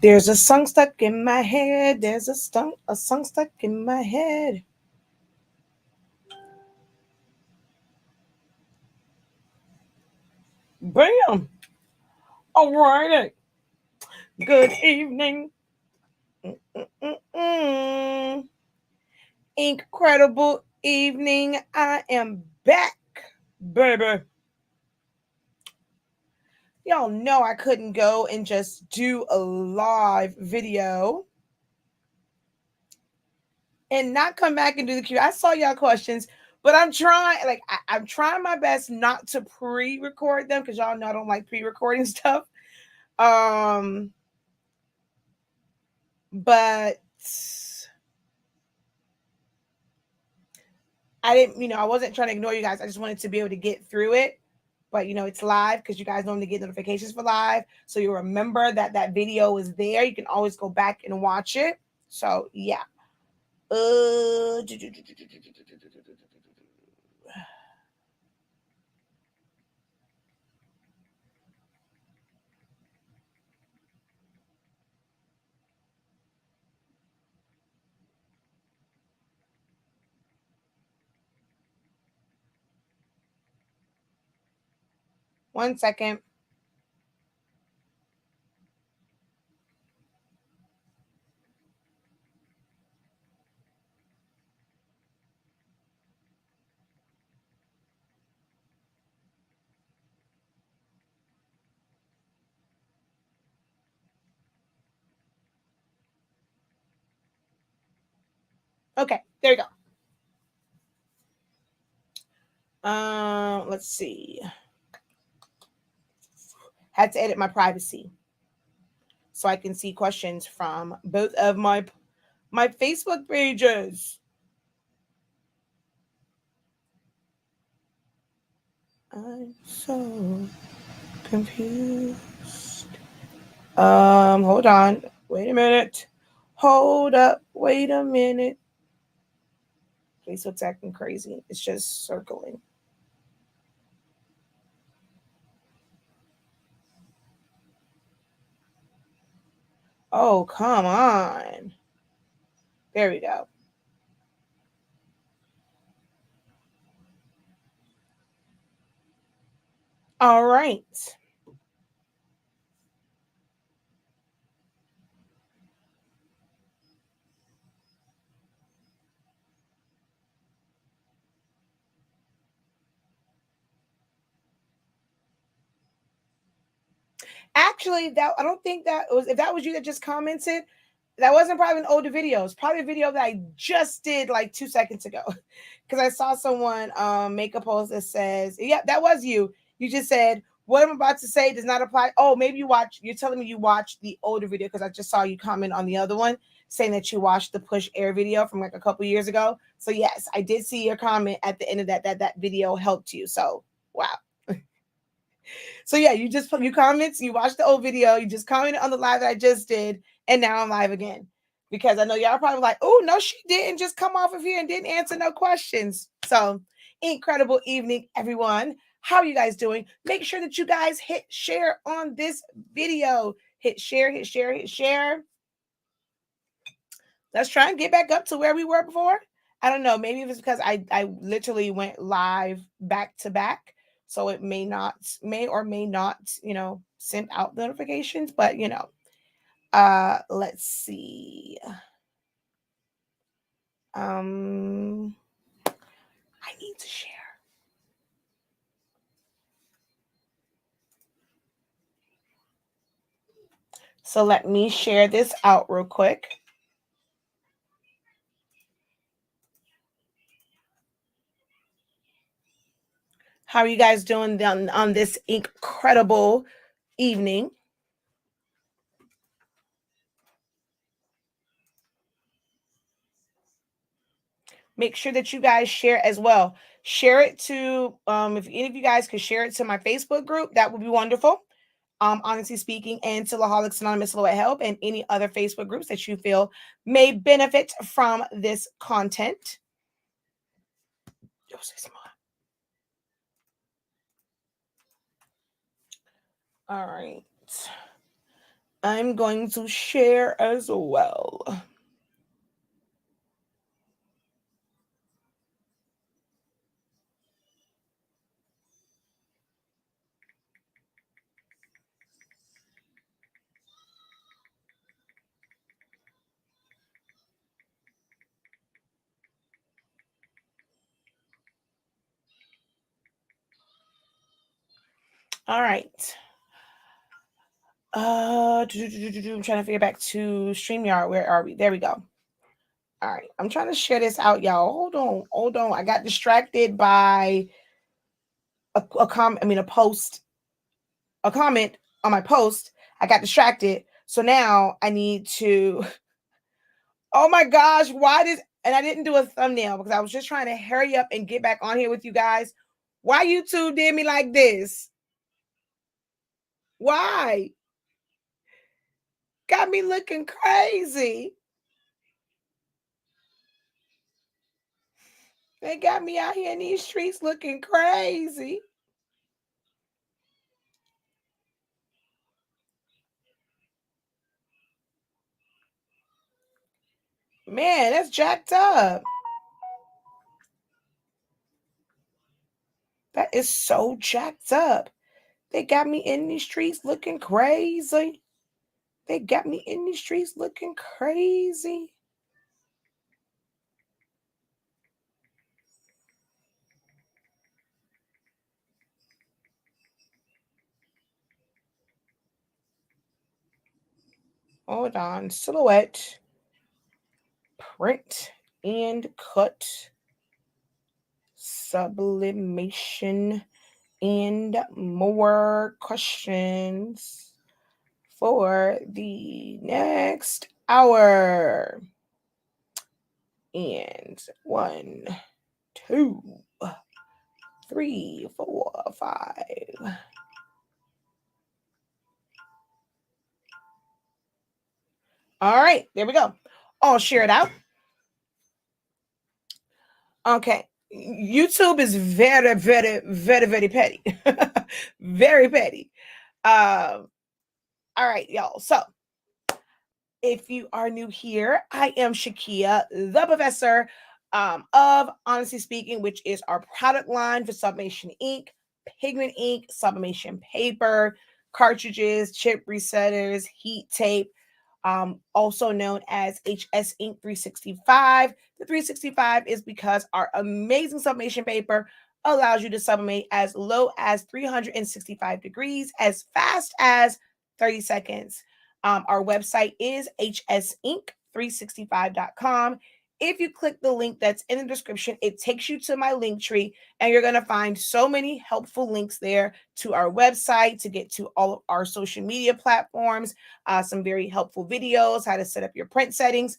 There's a song stuck in my head. There's a song stuck in my head. Bam! All right. Good evening. Mm-mm-mm. Incredible evening. I am back, baby. Y'all know I couldn't go and just do a live video and not come back and do the Q. I saw y'all questions, but I'm trying, like, I'm trying my best not to pre-record them because y'all know I don't like pre-recording stuff. But I didn't, I wasn't trying to ignore you guys. I just wanted to be able to get through it. But it's live because you guys normally get notifications for live. So you remember that video is there. You can always go back and watch it. So yeah. One second. Okay, there you go. Let's see. Had to edit my privacy so I can see questions from both of my Facebook pages. I'm so confused. Hold on. Wait a minute. Hold up. Wait a minute. Facebook's acting crazy. It's just circling. Oh, come on. There we go. All right. Actually, that I don't think that was, if that was you that just commented, that wasn't probably an older video. It's probably a video that I just did like 2 seconds ago. Because I saw someone make a post that says, yeah, that was you. You just said, what I'm about to say does not apply. Oh, maybe you're telling me you watched the older video because I just saw you comment on the other one saying that you watched the push air video from like a couple years ago. So yes, I did see your comment at the end of that video helped you. So wow. So yeah, you comments, you watched the old video, you just commented on the live that I just did, and now I'm live again. Because I know y'all probably like, oh no, she didn't just come off of here and didn't answer no questions. So incredible evening, everyone. How are you guys doing? Make sure that you guys hit share on this video. Hit share, hit share, hit share. Let's try and get back up to where we were before. I don't know. Maybe it's because I literally went live back to back. So it may or may not, send out notifications, but let's see. I need to share. So let me share this out real quick. How are you guys doing on this incredible evening? Make sure that you guys share as well. Share it to, if any of you guys could share it to my Facebook group, that would be wonderful. Honestly speaking, and to Laholics Anonymous Low at Help and any other Facebook groups that you feel may benefit from this content. All right. I'm going to share as well. All right. I'm trying to figure back to StreamYard. Where are we? There we go. All right. I'm trying to share this out, y'all. Hold on. I got distracted by a post, a comment on my post. I got distracted. So now I need to, oh my gosh, and I didn't do a thumbnail because I was just trying to hurry up and get back on here with you guys. Why YouTube did me like this? Why? Got me looking crazy. They got me out here in these streets looking crazy. Man, that's jacked up. That is so jacked up. They got me in these streets looking crazy. They got me in these streets looking crazy. Hold on. Silhouette, print, and cut, sublimation, and more questions for the next hour. And 1, 2, 3, 4, 5. All right, there we go. I'll share it out. Okay. YouTube is very, very, very, very petty. Very petty. All right, y'all. So if you are new here, I am Shakeya, the professor of Honestly Speaking, which is our product line for Sublimation ink, pigment ink, sublimation paper, cartridges, chip resetters, heat tape, also known as HS Ink 365. The 365 is because our amazing sublimation paper allows you to sublimate as low as 365 degrees, as fast as 30 seconds. Our website is hsink365.com. If you click the link that's in the description, it takes you to my link tree, and you're going to find so many helpful links there to our website, to get to all of our social media platforms, some very helpful videos, how to set up your print settings.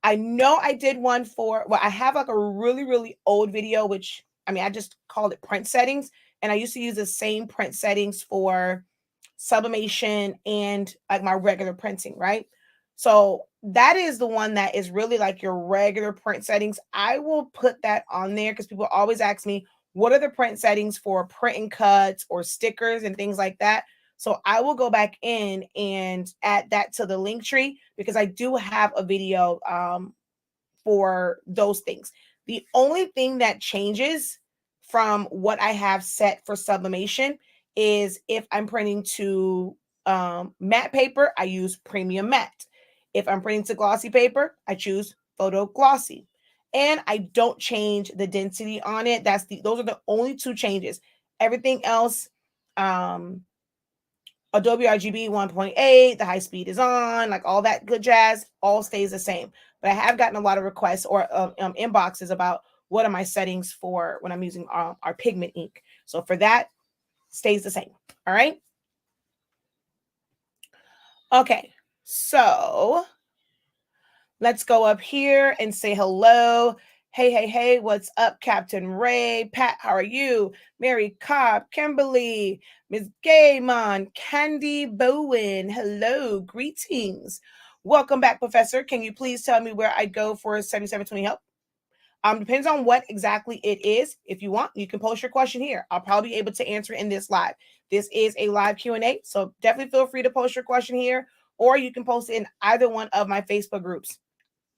I know I did one I have like a really, really old video, which I just called it print settings. And I used to use the same print settings for sublimation and like my regular printing, right? So that is the one that is really like your regular print settings. I will put that on there because people always ask me, what are the print settings for printing cuts or stickers and things like that? So I will go back in and add that to the link tree because I do have a video for those things. The only thing that changes from what I have set for sublimation is if I'm printing to matte paper, I use premium matte. If I'm printing to glossy paper, I choose photo glossy. And I don't change the density on it. Those are the only two changes. Everything else, Adobe RGB 1.8, the high speed is on, like all that good jazz, all stays the same. But I have gotten a lot of requests or inboxes about what are my settings for when I'm using our pigment ink. So for that, stays the same. All right. Okay. So let's go up here and say hello. Hey, what's up, Captain Ray? Pat, how are you? Mary Cobb, Kimberly, Ms. Gaymon, Candy Bowen. Hello, greetings. Welcome back, Professor. Can you please tell me where I go for 7720 help? Depends on what exactly it is. If you want, you can post your question here. I'll probably be able to answer it in this live. This is a live Q&A, so definitely feel free to post your question here, or you can post it in either one of my Facebook groups.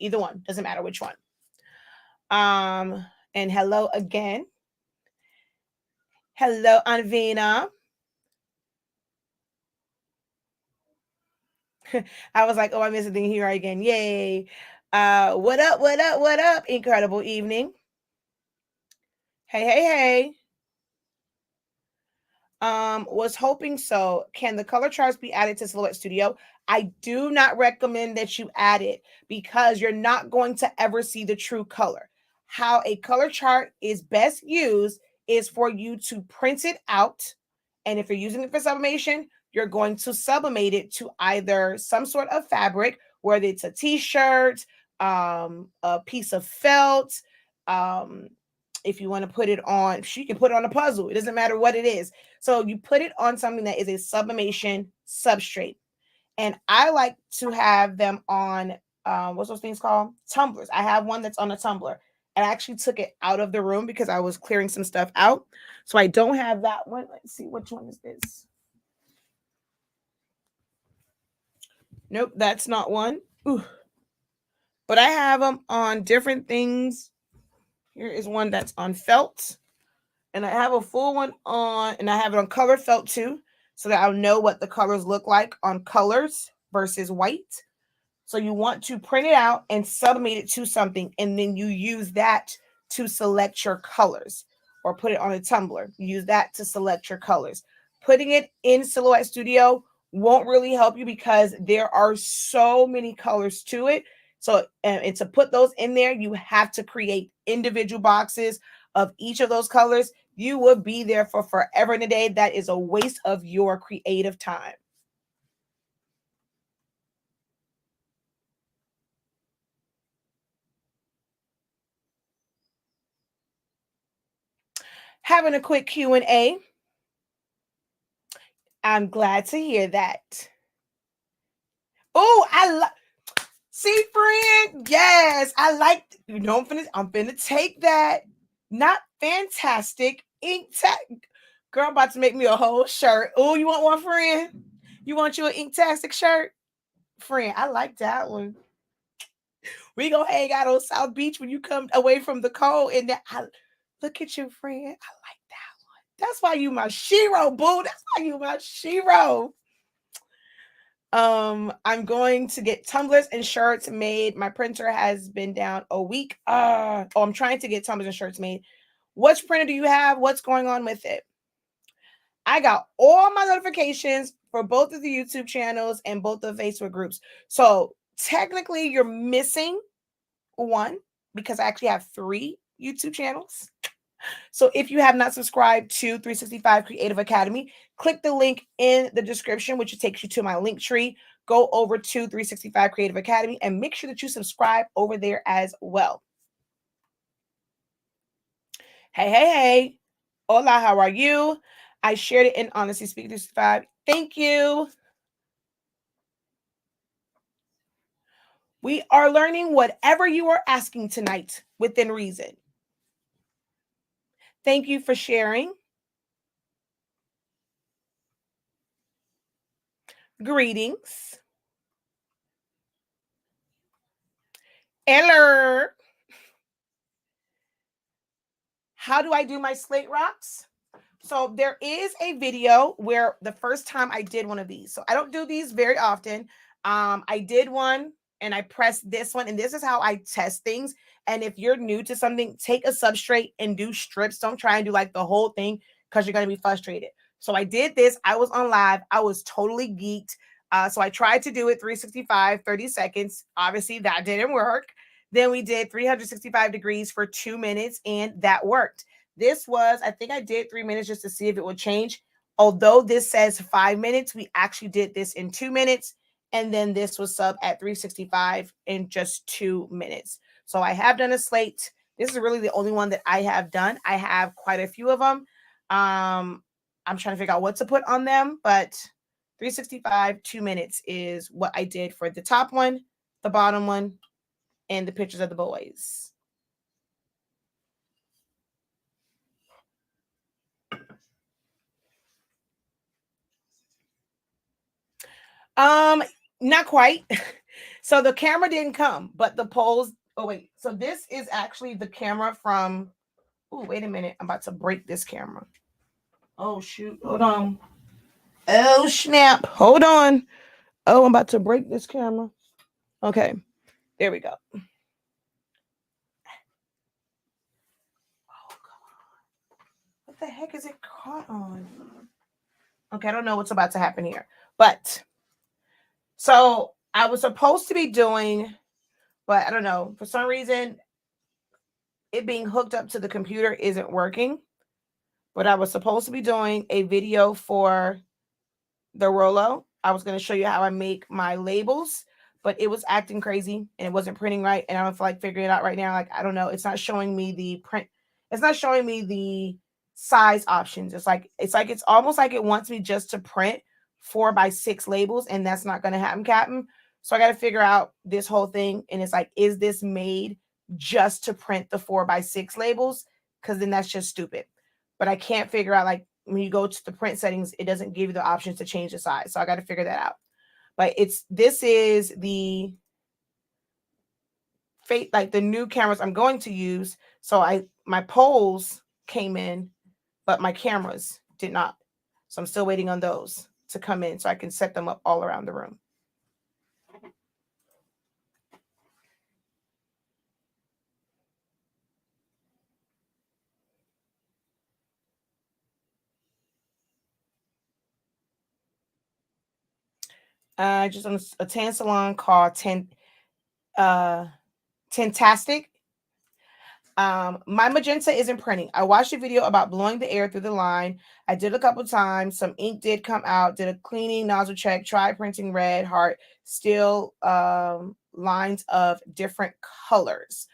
Either one, doesn't matter which one. And hello again. Hello, Anvina. I was like, oh, I missed a thing here again. Yay. What up, what up, what up? Incredible evening. Hey, hey, hey. Was hoping so. Can the color charts be added to Silhouette Studio? I do not recommend that you add it because you're not going to ever see the true color. How a color chart is best used is for you to print it out. And if you're using it for sublimation, you're going to sublimate it to either some sort of fabric, whether it's a t-shirt, a piece of felt, if you want to put it on, you can put it on a puzzle. It doesn't matter what it is. So you put it on something that is a sublimation substrate. And I like to have them on, what's those things called? Tumblers. I have one that's on a tumbler. And I actually took it out of the room because I was clearing some stuff out. So I don't have that one. Let's see, which one is this? Nope, that's not one. Ooh. But I have them on different things. Here is one that's on felt. And I have a full one on, and I have it on color felt too, so that I'll know what the colors look like on colors versus white. So you want to print it out and sublimate it to something, and then you use that to select your colors, or put it on a tumbler. Use that to select your colors. Putting it in Silhouette Studio won't really help you because there are so many colors to it. So, and to put those in there, you have to create individual boxes of each of those colors. You would be there for forever and a day. That is a waste of your creative time. Having a quick Q&A. I'm glad to hear that. Oh, see, friend. Yes, I like, I'm finna take that. Not fantastic. Ink Girl, I'm about to make me a whole shirt. Oh, you want one, friend? You want you an Inktastic shirt? Friend, I like that one. We gonna hang out on South Beach when you come away from the cold. And look at you, friend. I like that one. That's why you my shero, boo. That's why you my shero. I'm going to get tumblers and shirts made. My printer has been down a week. I'm trying to get tumblers and shirts made. Which printer do you have? What's going on with it? I got all my notifications for both of the YouTube channels and both the Facebook groups. So technically you're missing one because I actually have 3 YouTube channels. So if you have not subscribed to 365 Creative Academy, click the link in the description, which takes you to my link tree. Go over to 365 Creative Academy and make sure that you subscribe over there as well. Hey, hey, hey. Hola, how are you? I shared it in Honestly Speaking 365. Thank you. We are learning whatever you are asking tonight within reason. Thank you for sharing. Greetings. Hello. How do I do my slate rocks? So there is a video where the first time I did one of these. So I don't do these very often. I did one and I pressed this one, and this is how I test things. And if you're new to something, take a substrate and do strips. Don't try and do like the whole thing because you're going to be frustrated. So I did this. I was on live. I was totally geeked. So I tried to do it 365, 30 seconds. Obviously, that didn't work. Then we did 365 degrees for 2 minutes, and that worked. This was, I think I did 3 minutes just to see if it would change. Although this says 5 minutes, we actually did this in 2 minutes. And then this was sub at 365 in just 2 minutes. So I have done a slate. This is really the only one that I have done. I have quite a few of them. I'm trying to figure out what to put on them, but 365, 2 minutes is what I did for the top one, the bottom one, and the pictures of the boys. Not quite. So the camera didn't come, but the poles. Oh wait. So this is actually the camera from. Oh, wait a minute. I'm about to break this camera. Oh shoot. Hold on. Oh snap. Hold on. Oh, I'm about to break this camera. Okay. There we go. Oh, what the heck is it caught on? Okay, I don't know what's about to happen here. But so I was supposed to be doing, but I don't know. For some reason, it being hooked up to the computer isn't working. But I was supposed to be doing a video for the Rolo. I was going to show you how I make my labels, but it was acting crazy and it wasn't printing right. And I don't feel like figuring it out right now. Like, I don't know. It's not showing me the print. It's not showing me the size options. It's almost like it wants me just to print 4x6 labels. And that's not going to happen, Captain. So I got to figure out this whole thing. And it's like, is this made just to print the 4x6 labels? Because then that's just stupid. But I can't figure out, like, when you go to the print settings, it doesn't give you the options to change the size. So I got to figure that out. But this is the like the new cameras I'm going to use. So my poles came in, but my cameras did not. So I'm still waiting on those to come in so I can set them up all around the room. Just on a tan salon called Tantastic. My magenta isn't printing. I watched a video about blowing the air through the line. I did a couple times. Some ink did come out. Did a cleaning nozzle check. Tried printing red, heart, still lines of different colors.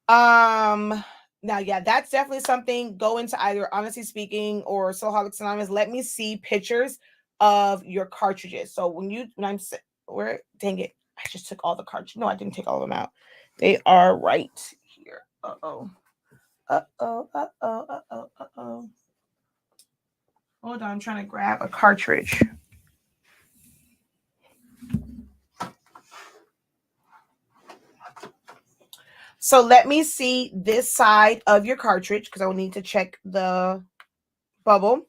Now, yeah, that's definitely something. Go into either Honestly Speaking or Soulholics Anonymous. Let me see pictures of your cartridges. So when I'm where, dang it, I just took all the cartridges. No, I didn't take all of them out. They are right here. Uh-oh. Uh-oh. Uh-oh. Uh-oh. Uh-oh. Hold on, I'm trying to grab a cartridge. So let me see this side of your cartridge because I will need to check the bubble.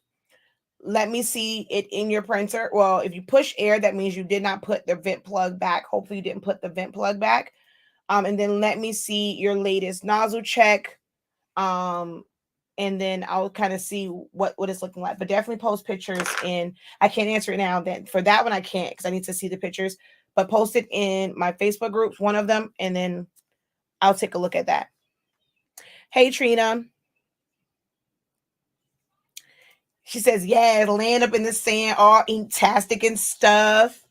Let me see it in your printer. Well, if you push air, that means you did not put the vent plug back. Hopefully you didn't put the vent plug back. And then let me see your latest nozzle check. And then I'll kind of see what it's looking like. But definitely post pictures in. I can't answer it now. Then for that one, I can't because I need to see the pictures. But post it in my Facebook groups, one of them, and then I'll take a look at that. Hey, Trina. She says, yeah, laying up in the sand, all inktastic and stuff.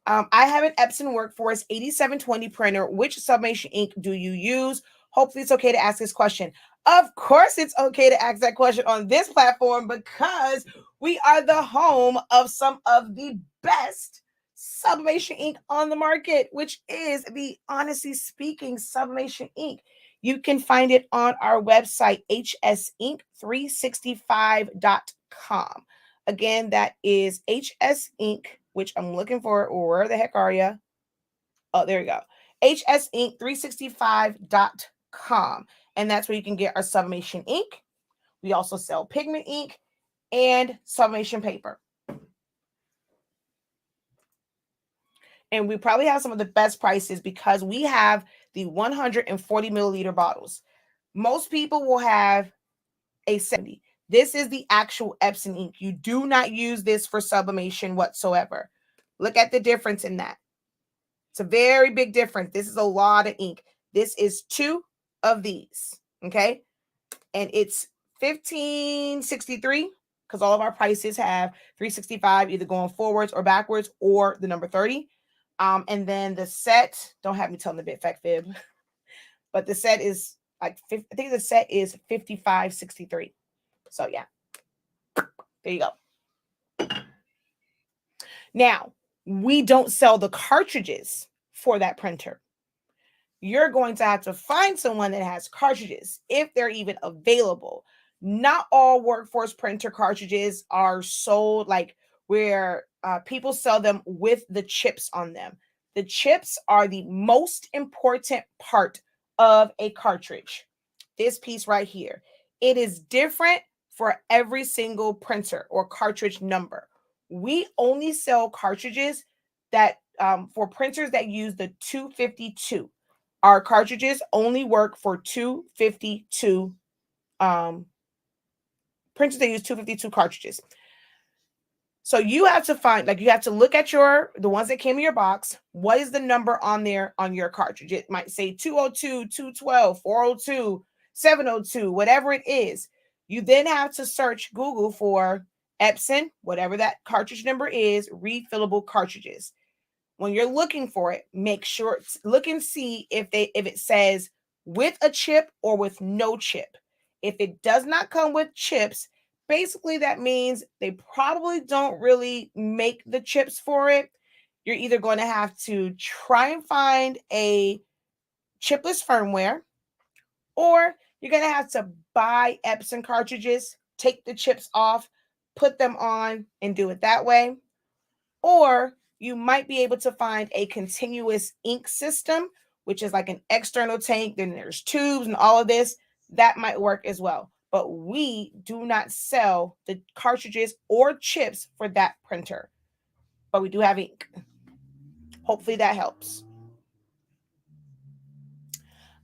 I have an Epson Workforce 8720 printer. Which Sublimation ink do you use? Hopefully it's okay to ask this question. Of course it's okay to ask that question on this platform because we are the home of some of the best sublimation ink on the market, which is the Honestly Speaking Sublimation ink. You can find it on our website, hsink365.com. Again, that is hsink, which I'm looking for. Where the heck are you? Oh, there you go. hsink365.com. And that's where you can get our sublimation ink. We also sell pigment ink and sublimation paper. And we probably have some of the best prices because we have the 140 milliliter bottles. Most people will have a 70. This is the actual Epson ink. You do not use this for sublimation whatsoever. Look at the difference in that. It's a very big difference. This is a lot of ink. This is 2 of these, okay? And it's $15.63 because all of our prices have $3.65 either going forwards or backwards or the number 30. And then the set, don't have me telling the bit fact fib, but the set is like, I think the set is $55.63. So yeah, there you go. Now, we don't sell the cartridges for that printer. You're going to have to find someone that has cartridges if they're even available. Not all Workforce printer cartridges are sold, like where people sell them with the chips on them. The chips are the most important part of a cartridge. This piece right here. It is different for every single printer or cartridge number. We only sell cartridges that for printers that use the 252. Our cartridges only work for 252 printers that use 252 cartridges. So you have to find, like, you have to look at the ones that came in your box. What is the number on there on your cartridge? It might say 202, 212, 402, 702, whatever it is. You then have to search Google for Epson, whatever that cartridge number is, refillable cartridges. When you're looking for it, make sure, look and see if it says with a chip or with no chip. If it does not come with chips, basically that means they probably don't really make the chips for it. You're either going to have to try and find a chipless firmware, or you're going to have to buy Epson cartridges, take the chips off, put them on, and do it that way. Or you might be able to find a continuous ink system, which is like an external tank. Then there's tubes and all of this. That might work as well. But we do not sell the cartridges or chips for that printer. But we do have ink. Hopefully that helps.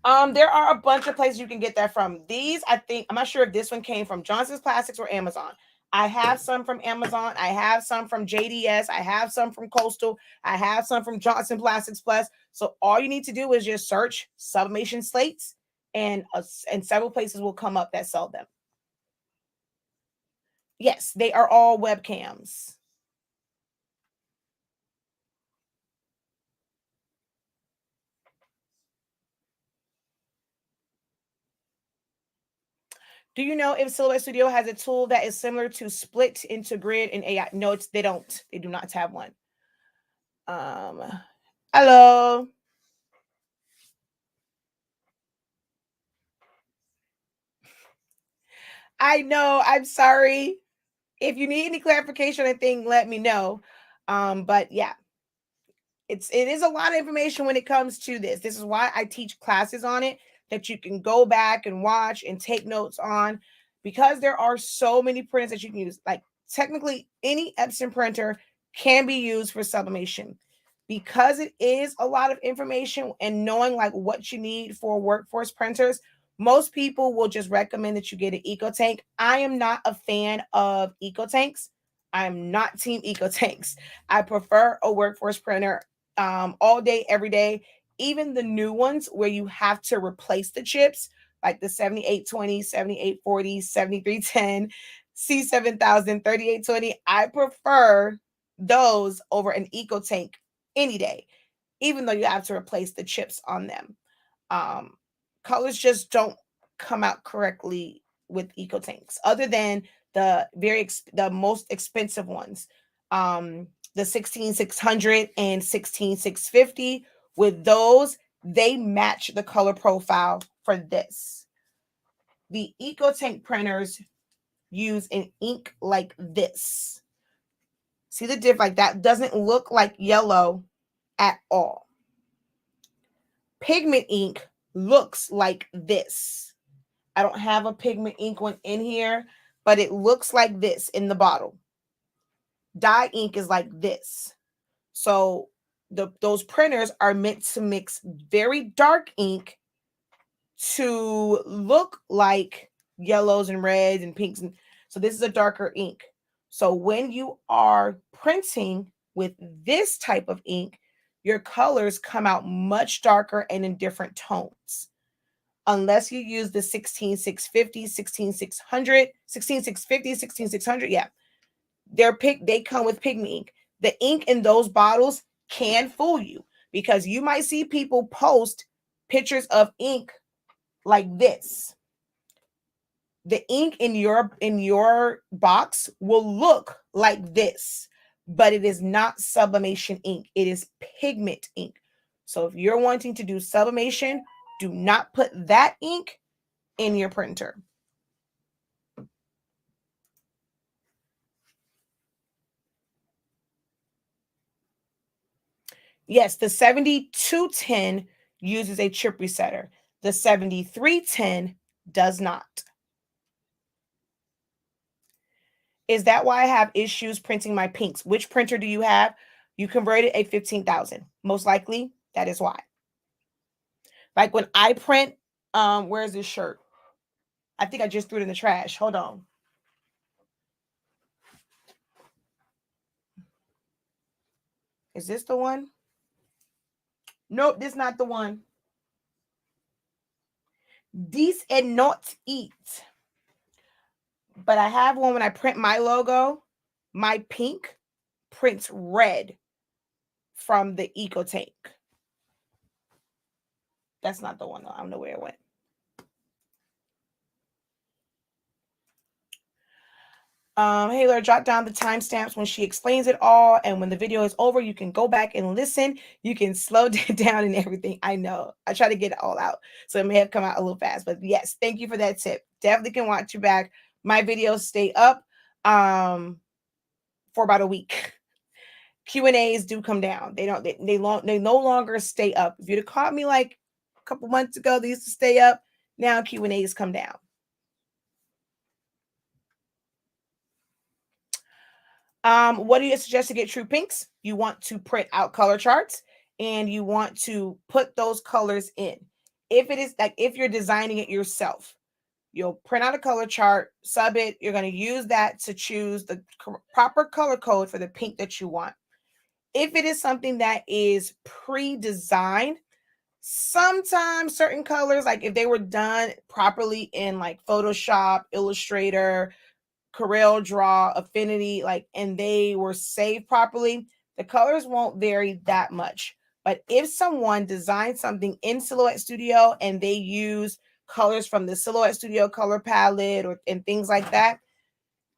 There are a bunch of places you can get that from. These, I think, I'm not sure if this one came from Johnson's Plastics or Amazon. I have some from Amazon. I have some from JDS. I have some from Coastal. I have some from Johnson Plastics Plus. So all you need to do is just search Sublimation slates, and several places will come up that sell them. Yes, they are all webcams. Do you know if Silhouette Studio has a tool that is similar to Split into Grid and AI? No, they don't. They do not have one. Hello. I know. I'm sorry. If you need any clarification or anything, let me know. But yeah, it is a lot of information when it comes to this. This is why I teach classes on it that you can go back and watch and take notes on, because there are so many printers that you can use. Like, technically any Epson printer can be used for sublimation, because it is a lot of information, and knowing like what you need for workforce printers. Most people will just recommend that you get an eco tank. I am not a fan of eco tanks. I'm not team eco tanks. I prefer a workforce printer all day, every day. Even the new ones where you have to replace the chips, like the 7820, 7840, 7310, C7000, 3820. I prefer those over an eco tank any day, even though you have to replace the chips on them. Colors just don't come out correctly with eco tanks, other than the most expensive ones. The 16600 and 16650. With those, they match the color profile for this. The eco tank printers use an ink like this. See the diff? Like, that doesn't look like yellow at all. Pigment ink looks like this. I don't have a pigment ink one in here, but it looks like this in the bottle. Dye ink is like this. So those printers are meant to mix very dark ink to look like yellows and reds and pinks. And so this is a darker ink. So when you are printing with this type of ink, your colors come out much darker and in different tones. Unless you use the 16650, 16600, 16650, 16600, yeah. They come with pigment ink. The ink in those bottles can fool you, because you might see people post pictures of ink like this. The ink in your box will look like this, but it is not sublimation ink. It is pigment ink. So if you're wanting to do sublimation, do not put that ink in your printer. Yes, the 7210 uses a chip resetter. The 7310 does not. Is that why I have issues printing my pinks? Which printer do you have? You converted a 15,000. Most likely, that is why. Like when I print, where's this shirt? I think I just threw it in the trash. Hold on. Is this the one? Nope, this is not the one. These and not eat. But I have one when I print my logo, my pink prints red from the Eco Tank. That's not the one though. I don't know where it went. Hey, Laura, jot down the timestamps when she explains it all. And when the video is over, you can go back and listen. You can slow down and everything. I know. I try to get it all out. So it may have come out a little fast. But yes, thank you for that tip. Definitely can watch you back. My videos stay up for about a week. Q&As do come down. They no longer stay up. If you'd have caught me like a couple months ago, they used to stay up. Now Q&As come down. What do you suggest to get true pinks? You want to print out color charts and you want to put those colors in. If it is like if you're designing it yourself, you'll print out a color chart, sub it. You're going to use that to choose the proper color code for the pink that you want. If it is something that is pre-designed, sometimes certain colors, like if they were done properly in like Photoshop, Illustrator, Corel Draw, Affinity, like, and they were saved properly, the colors won't vary that much. But if someone designs something in Silhouette Studio and they use colors from the Silhouette Studio color palette and things like that,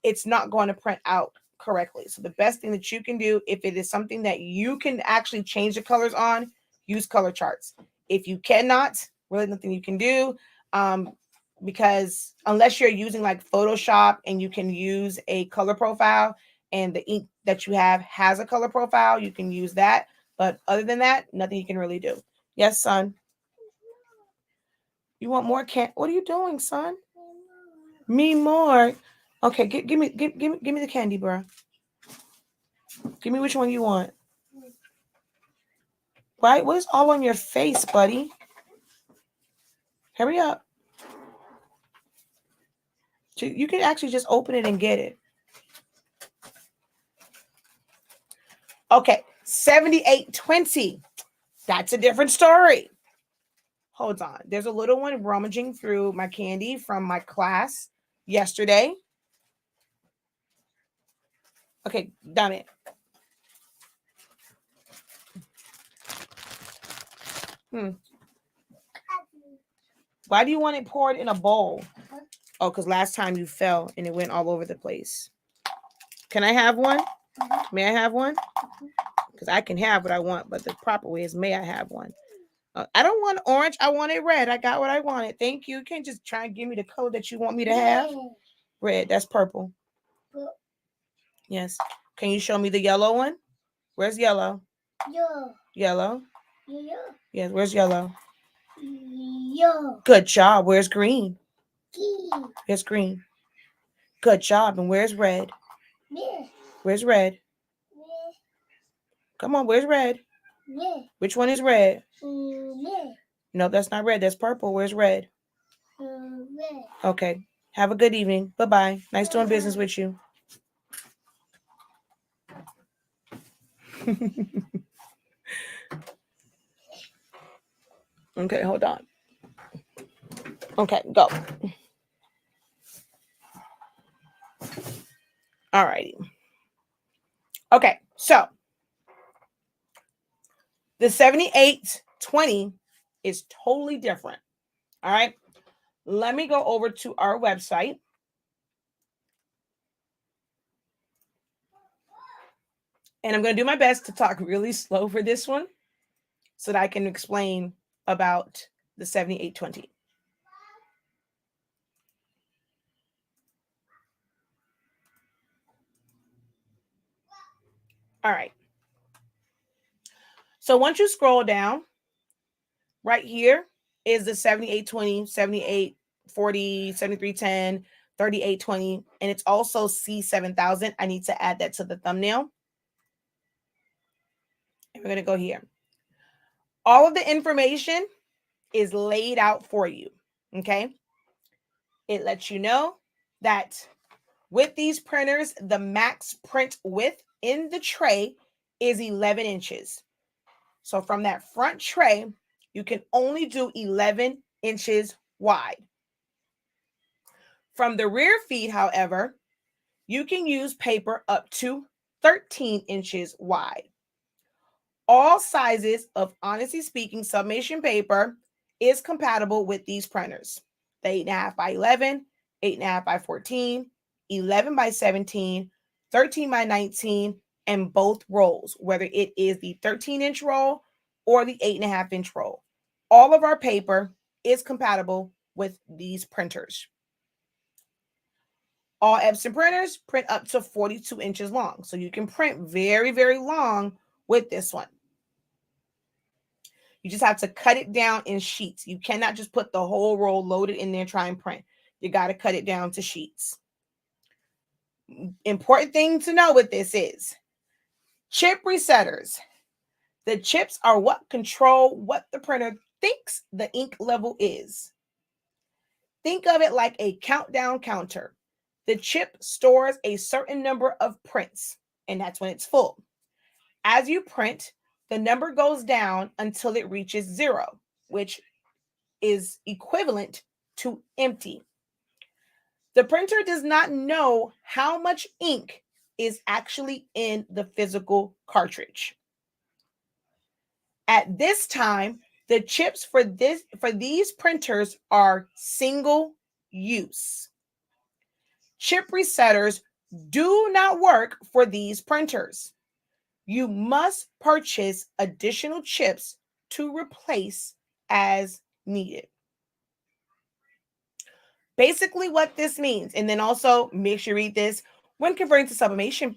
it's not going to print out correctly. So the best thing that you can do, if it is something that you can actually change the colors on, use color charts. If you cannot, really nothing you can do. Because unless you're using like Photoshop and you can use a color profile and the ink that you have has a color profile, you can use that. But other than that, nothing you can really do. Yes, son. You want more what are you doing, son? Me more. Okay, give me the candy, bro. Give me which one you want. Right? What is all on your face, buddy? Hurry up. You can actually just open it and get it. Okay, 7820. That's a different story. Hold on. There's a little one rummaging through my candy from my class yesterday. Okay, done it. Why do you want it poured in a bowl? Oh, because last time you fell and it went all over the place. Can I have one? May I have one? Because I can have what I want, but the proper way is may I have one? I don't want orange. I want it red. I got what I wanted. Thank you. You can't just try and give me the color that you want me to have. Red. That's purple. Yes. Can you show me the yellow one? Where's yellow? Yellow. Yes. Where's yellow? Good job. Where's green? Where's green? Good job. And where's red? Where's red? Come on. Where's red? Which one is red? No, that's not red. That's purple. Where's red? Okay. Have a good evening. Bye-bye. Nice doing business with you. Okay, hold on. Okay, go. All righty. Okay, so the 7820 is totally different. All right. Let me go over to our website. And I'm going to do my best to talk really slow for this one so that I can explain about the 7820. All right. So once you scroll down, right here is the 7820, 7840, 7310, 3820, and it's also C7000. I need to add that to the thumbnail. And we're going to go here. All of the information is laid out for you, okay? It lets you know that with these printers, the max print width in the tray is 11 inches. So from that front tray, you can only do 11 inches wide. From the rear feed, however, you can use paper up to 13 inches wide. All sizes of Honestly Speaking Sublimation paper is compatible with these printers. The 8.5 by 11, 8.5 by 14, 11 by 17, 13 by 19, and both rolls, whether it is the 13-inch roll or the 8.5-inch roll. All of our paper is compatible with these printers. All Epson printers print up to 42 inches long, so you can print very, very long with this one. You just have to cut it down in sheets. You cannot just put the whole roll loaded in there and try and print. You got to cut it down to sheets. Important thing to know with this is chip resetters. The chips are what control what the printer thinks the ink level is. Think of it like a countdown counter. The chip stores a certain number of prints, and that's when it's full. As you print, the number goes down until it reaches 0, which is equivalent to empty. The printer does not know how much ink is actually in the physical cartridge. At this time, the chips for these printers are single use. Chip resetters do not work for these printers. You must purchase additional chips to replace as needed. Basically what this means, and then also make sure you read this, when converting to sublimation,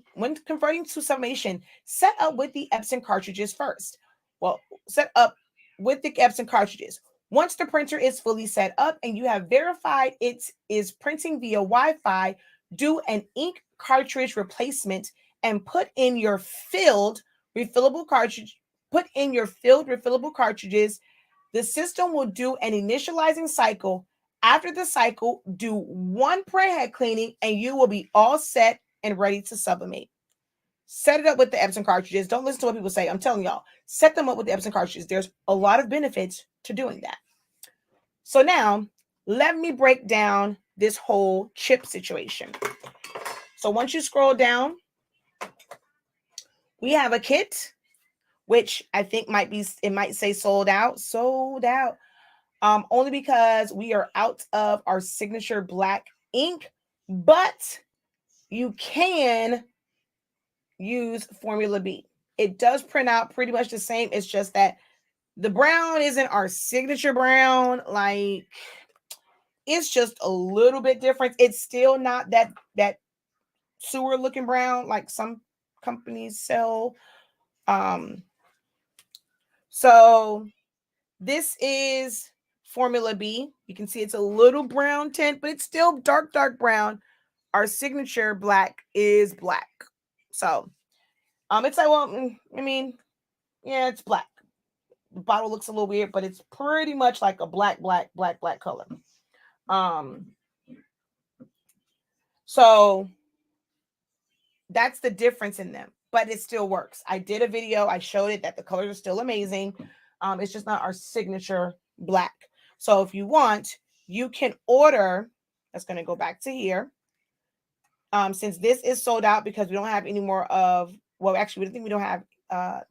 set up with the Epson cartridges first. Well, set up with the Epson cartridges. Once the printer is fully set up and you have verified it is printing via Wi-Fi, do an ink cartridge replacement and put in your filled refillable cartridges. The system will do an initializing cycle. After the cycle, do one printhead cleaning and you will be all set and ready to sublimate. Set it up with the Epson cartridges. Don't listen to what people say. I'm telling y'all, set them up with the Epson cartridges. There's a lot of benefits to doing that. So now, let me break down this whole chip situation. So once you scroll down, we have a kit, which I think it might say sold out. Only because we are out of our signature black ink, but you can use Formula B. It does print out pretty much the same. It's just that the brown isn't our signature brown. Like, it's just a little bit different. It's still not that sewer looking brown like some companies sell. So this is Formula B. You can see it's a little brown tint, but it's still dark brown. Our signature black is black. So it's like, well, I mean, yeah, it's black. The bottle looks a little weird, but it's pretty much like a black color. So that's the difference in them, but it still works. I did a video. I showed it that the colors are still amazing. It's just not our signature black. So if you want, you can order. That's going to go back to here. Since this is sold out because we don't have any more of, well, actually, we don't have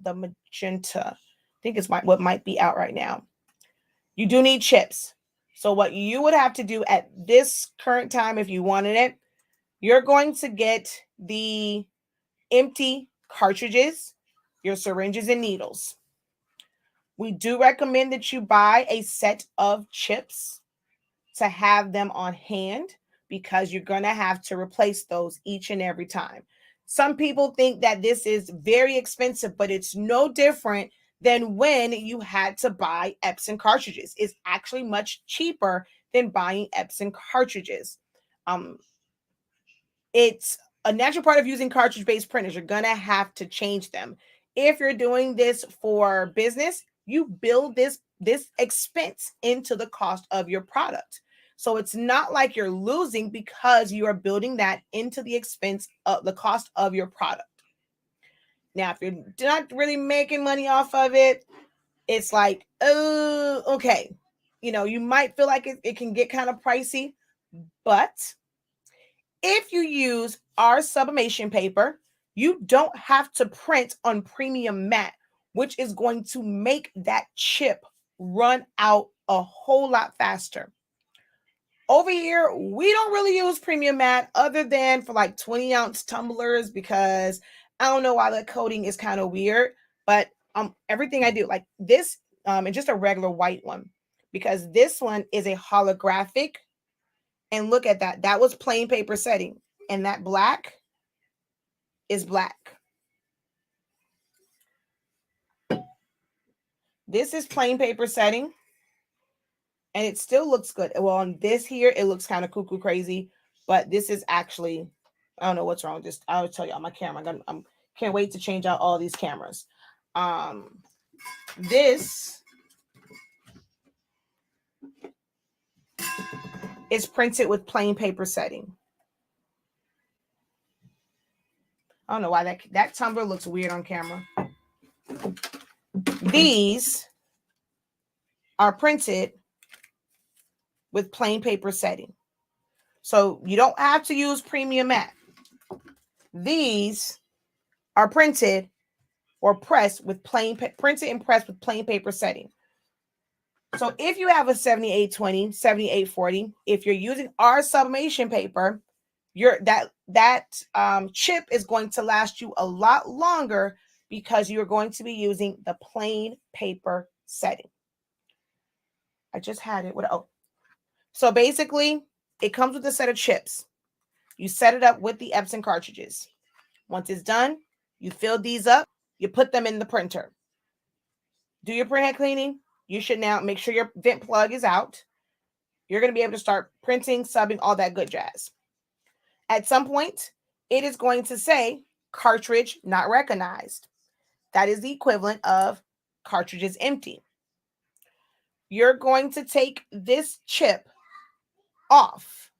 the magenta. I think it's what might be out right now. You do need chips. So what you would have to do at this current time, if you wanted it, you're going to get the empty cartridges, your syringes and needles. We do recommend that you buy a set of chips to have them on hand because you're going to have to replace those each and every time. Some people think that this is very expensive, but it's no different than when you had to buy Epson cartridges. It's actually much cheaper than buying Epson cartridges. It's a natural part of using cartridge-based printers. You're gonna have to change them. If you're doing this for business, you build this expense into the cost of your product. So it's not like you're losing because you are building that into the expense of the cost of your product. Now, if you're not really making money off of it, it's like, oh, okay. You might feel like it can get kind of pricey, but if you use our sublimation paper, you don't have to print on premium matte, which is going to make that chip run out a whole lot faster. Over here, we don't really use premium matte other than for like 20-ounce tumblers because I don't know why the coating is kind of weird, but everything I do, like this, and just a regular white one, because this one is a holographic. And look at that. That was plain paper setting. And that black is black. This is plain paper setting. And it still looks good. Well, on this here, it looks kind of cuckoo crazy. But this is actually, I don't know what's wrong with this. I'll tell you on my camera. I can't wait to change out all these cameras. This is printed with plain paper setting. I don't know why that tumbler looks weird on camera. These are printed with plain paper setting. So you don't have to use premium matte. These are printed or pressed with printed and pressed with plain paper setting. So if you have a 7820, 7840, if you're using our sublimation paper, that chip is going to last you a lot longer because you're going to be using the plain paper setting. I just had it. So basically, it comes with a set of chips. You set it up with the Epson cartridges. Once it's done, you fill these up. You put them in the printer. Do your printhead cleaning. You should now make sure your vent plug is out. You're going to be able to start printing, subbing, all that good jazz. At some point, it is going to say cartridge not recognized. That is the equivalent of cartridges empty. You're going to take this chip off.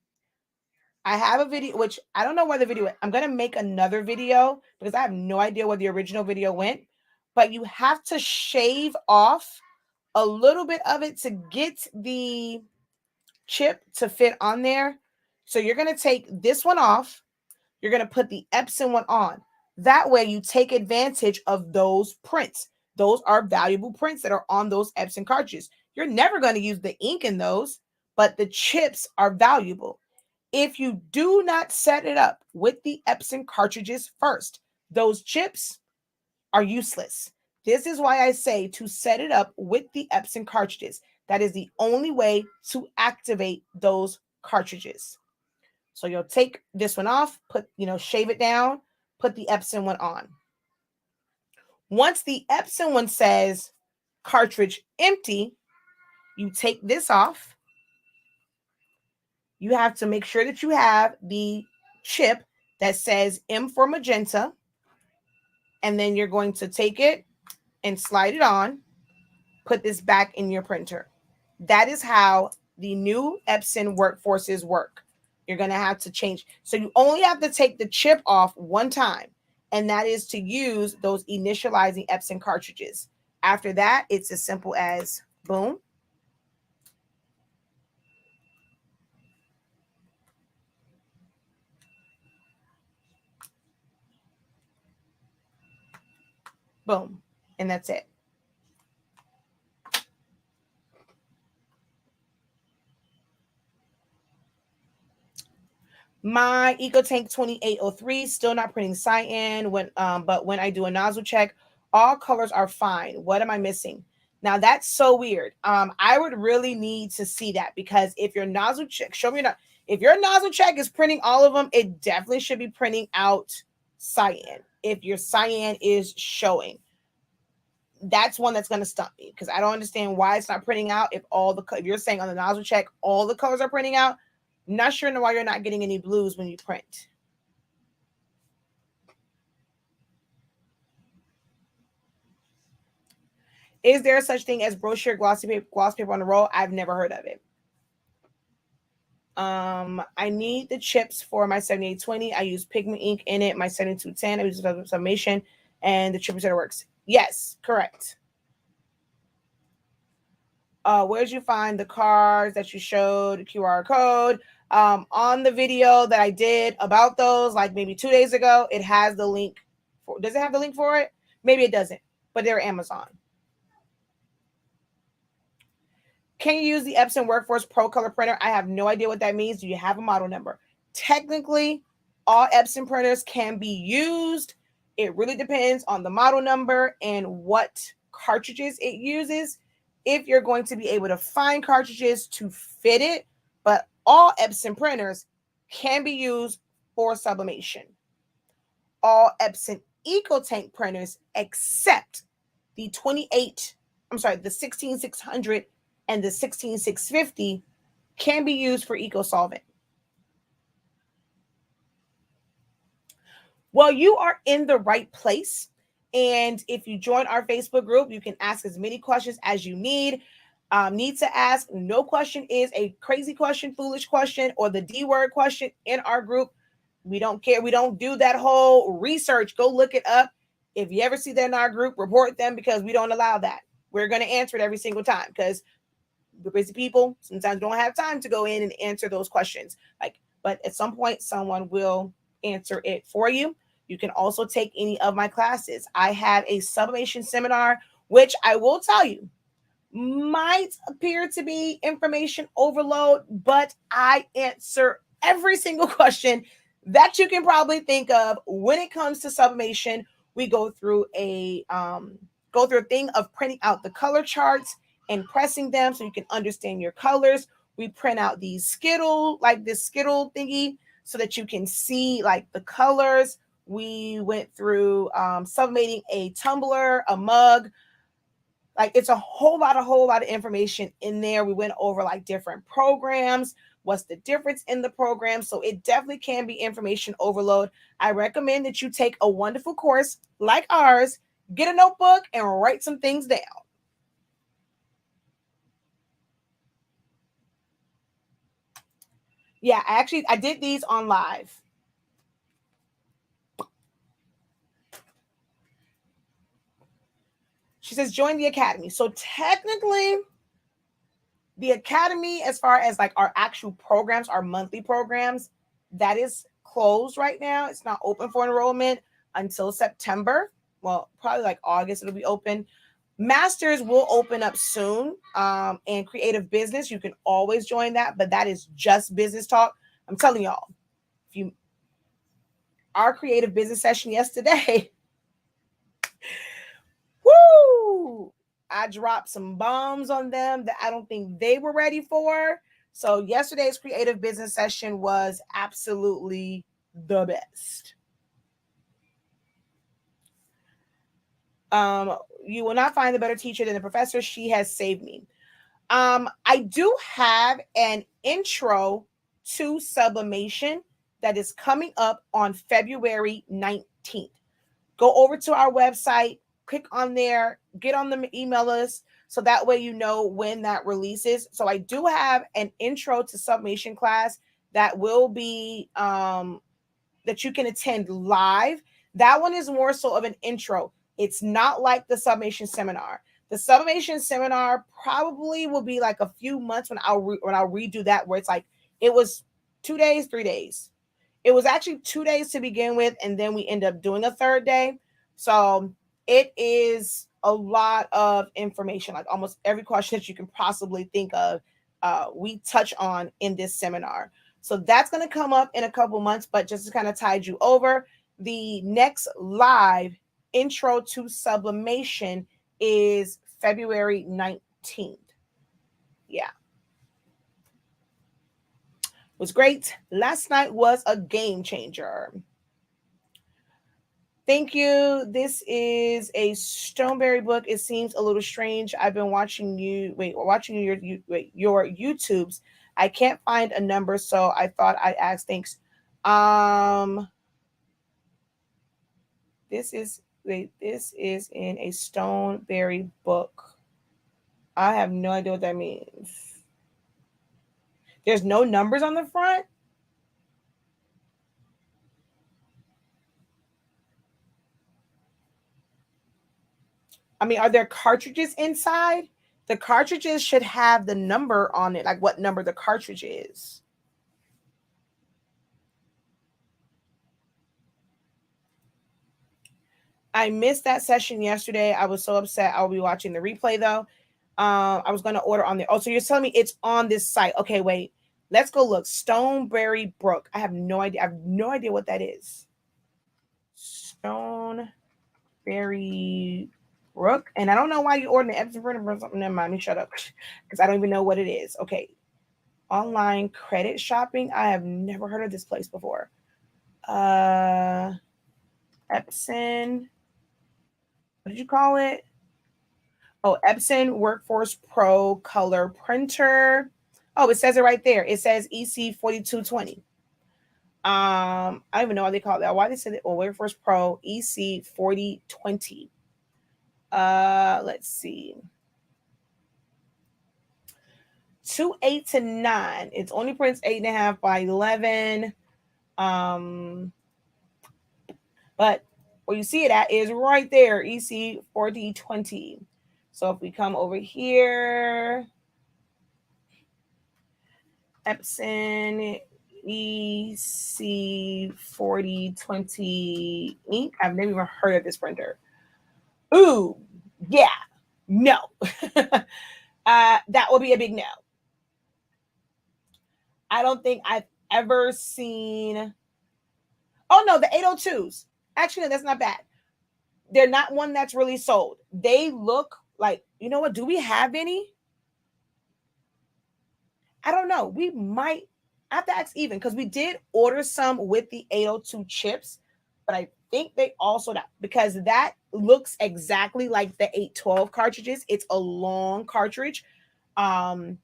I have a video, which I don't know where the video went. I'm going to make another video because I have no idea where the original video went. But you have to shave off a little bit of it to get the chip to fit on there. So you're going to take this one off. You're going to put the Epson one on. That way you take advantage of those prints. Those are valuable prints that are on those Epson cartridges. You're never going to use the ink in those, but the chips are valuable. If you do not set it up with the Epson cartridges first, those chips are useless. This is why I say to set it up with the Epson cartridges. That is the only way to activate those cartridges. So you'll take this one off, shave it down, put the Epson one on. Once the Epson one says cartridge empty, you take this off. You have to make sure that you have the chip that says M for magenta. And then you're going to take it and slide it on, put this back in your printer. That is how the new Epson workforces work. You're going to have to change. So you only have to take the chip off one time, and that is to use those initializing Epson cartridges. After that, it's as simple as boom. Boom. And that's it. My EcoTank 2803 still not printing cyan but when I do a nozzle check, all colors are fine. What am I missing? Now that's so weird. I would really need to see that because if your nozzle check, if your nozzle check is printing all of them, it definitely should be printing out cyan if your cyan is showing. that's one that's going to stump me because I don't understand why it's not printing out. If you're saying on the nozzle check, all the colors are printing out, I'm not sure why you're not getting any blues when you print. Is there such thing as brochure gloss paper on the roll? I've never heard of it. I need the chips for my 7820. I use pigment ink in it. My 7210, I use Summation, and the chip said it works. Yes, correct. Where did you find the cards that you showed, QR code? On the video that I did about those, like maybe 2 days ago, it has the link. Does it have the link for it? Maybe it doesn't, but they're Amazon. Can you use the Epson Workforce Pro Color Printer? I have no idea what that means. Do you have a model number? Technically, all Epson printers can be used. It really depends on the model number and what cartridges it uses. If you're going to be able to find cartridges to fit it, but all Epson printers can be used for sublimation. All Epson EcoTank printers except the 16600 and the 16650 can be used for eco solvent. Well, you are in the right place. And if you join our Facebook group, you can ask as many questions as you need to ask. No question is a crazy question, foolish question, or the D word question in our group. We don't care. We don't do that whole research. Go look it up. If you ever see that in our group, report them because we don't allow that. We're going to answer it every single time because we're busy people. Sometimes don't have time to go in and answer those questions. But at some point, someone will answer it for you. You can also take any of my classes. I have a sublimation seminar, which I will tell you might appear to be information overload, but I answer every single question that you can probably think of when it comes to sublimation. We go through a thing of printing out the color charts and pressing them so you can understand your colors. We print out these Skittle thingy so that you can see like the colors. We went through sublimating a tumbler, a mug. Like it's a whole lot of information in there. We went over like different programs, what's the difference in the program. So it definitely can be information overload. I recommend that you take a wonderful course like ours, get a notebook and write some things down. Yeah, I did these on live. She says, join the academy. So technically, the academy, as far as like our actual programs, our monthly programs, that is closed right now. It's not open for enrollment until September. Well, probably like August, it'll be open. Masters will open up soon. And creative business, you can always join that, but that is just business talk. I'm telling y'all, our creative business session yesterday, woo! I dropped some bombs on them that I don't think they were ready for. So yesterday's creative business session was absolutely the best. You will not find a better teacher than the professor. She has saved me. I do have an intro to sublimation that is coming up on February 19th. Go over to our website, click on there, get on the email list so that way you know when that releases. So I do have an intro to sublimation class that will be that you can attend live. That one is more so of an intro. It's not like the sublimation seminar. The sublimation seminar probably will be like a few months when I'll redo that, where it's like it was 2 days, 3 days. It was actually 2 days to begin with, and then we end up doing a third day. So it is a lot of information, like almost every question that you can possibly think of, we touch on in this seminar. So that's going to come up in a couple months, but just to kind of tide you over, the next live intro to sublimation is February 19th. Yeah. It was great. Last night was a game changer. Thank you. This is a Stoneberry book. It seems a little strange. I've been watching you. Watching your YouTubes. I can't find a number, so I thought I'd ask. Thanks. Um, this is in a Stoneberry book. I have no idea what that means. There's no numbers on the front. I mean, are there cartridges inside? The cartridges should have the number on it, like what number the cartridge is. I missed that session yesterday. I was so upset. I'll be watching the replay though. I was going to order on there. Oh, so you're telling me it's on this site? Okay, wait. Let's go look. Stoneberry Brook. I have no idea. I have no idea what that is. Stoneberry Brook, and I don't know why you ordered an Epson printer or something. Never mind. Me shut up, because I don't even know what it is. Okay, online credit shopping. I have never heard of this place before. Epson. What did you call it? Oh, Epson Workforce Pro Color Printer. Oh, it says it right there. It says EC 4220. I don't even know why they call it that. Why they said it? Well, Workforce Pro EC 4020. Let's see. 2.8 to 9. It's only prints 8.5 by 11. But where you see it at is right there, EC 4020. So if we come over here, Epson EC 4020 ink. I've never even heard of this printer. Ooh, yeah, no. That will be a big no. I don't think I've ever seen. Oh no, the 802s. Actually, no, that's not bad. They're not one that's really sold. They look like, you know what? Do we have any? I don't know. We might have to ask even, because we did order some with the 802 chips, but I think they also, because that looks exactly like the 812 cartridges. It's a long cartridge. But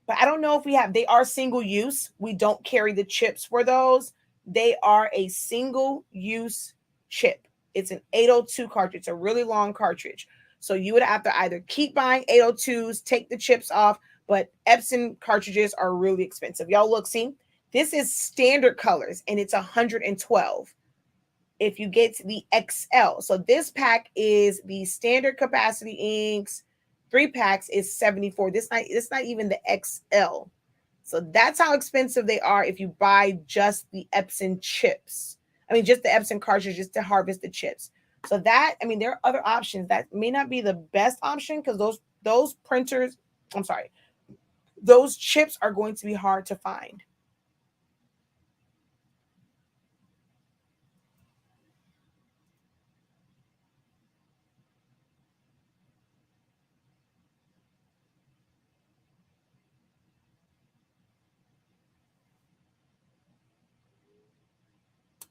I don't know if we have. They are single use. We don't carry the chips for those. They are a single use chip. It's an 802 cartridge. It's a really long cartridge. So you would have to either keep buying 802s, take the chips off, but Epson cartridges are really expensive. Y'all look, see, this is standard colors and it's 112 if you get the XL. So this pack is the standard capacity inks. 3 packs is 74. It's not even the XL. So that's how expensive they are if you buy just the Epson chips. I mean, just the Epson cartridges to harvest the chips. So that, I mean, there are other options that may not be the best option, because those printers, I'm sorry, those chips are going to be hard to find.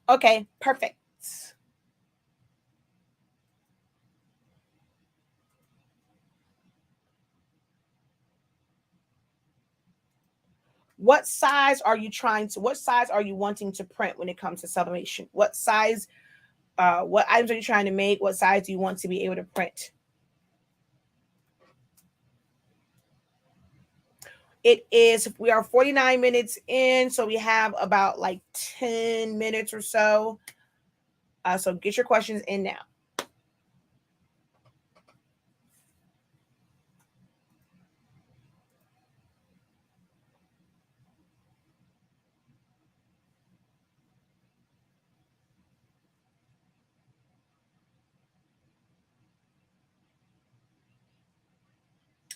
Okay, perfect. What size are you wanting to print when it comes to sublimation? What size, what items are you trying to make? What size do you want to be able to print? We are 49 minutes in, so we have about like 10 minutes or so. So get your questions in now.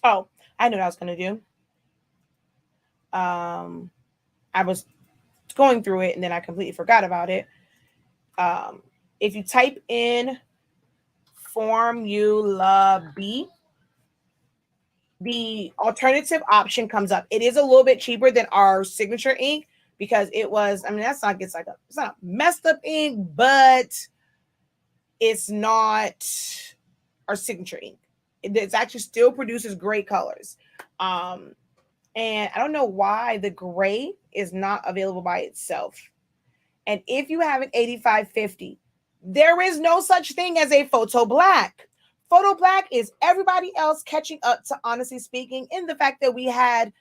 Oh, I know what I was going to do. I was going through it and then I completely forgot about it. If you type in Formula B, the alternative option comes up. It is a little bit cheaper than our signature ink, because it was, I mean, it's not messed up ink, but it's not our signature ink. It actually still produces great colors. Um, and I don't know why the gray is not available by itself. And if you have an 8550, there is no such thing as a photo black. Photo black is everybody else catching up to, honestly speaking, in the fact that we had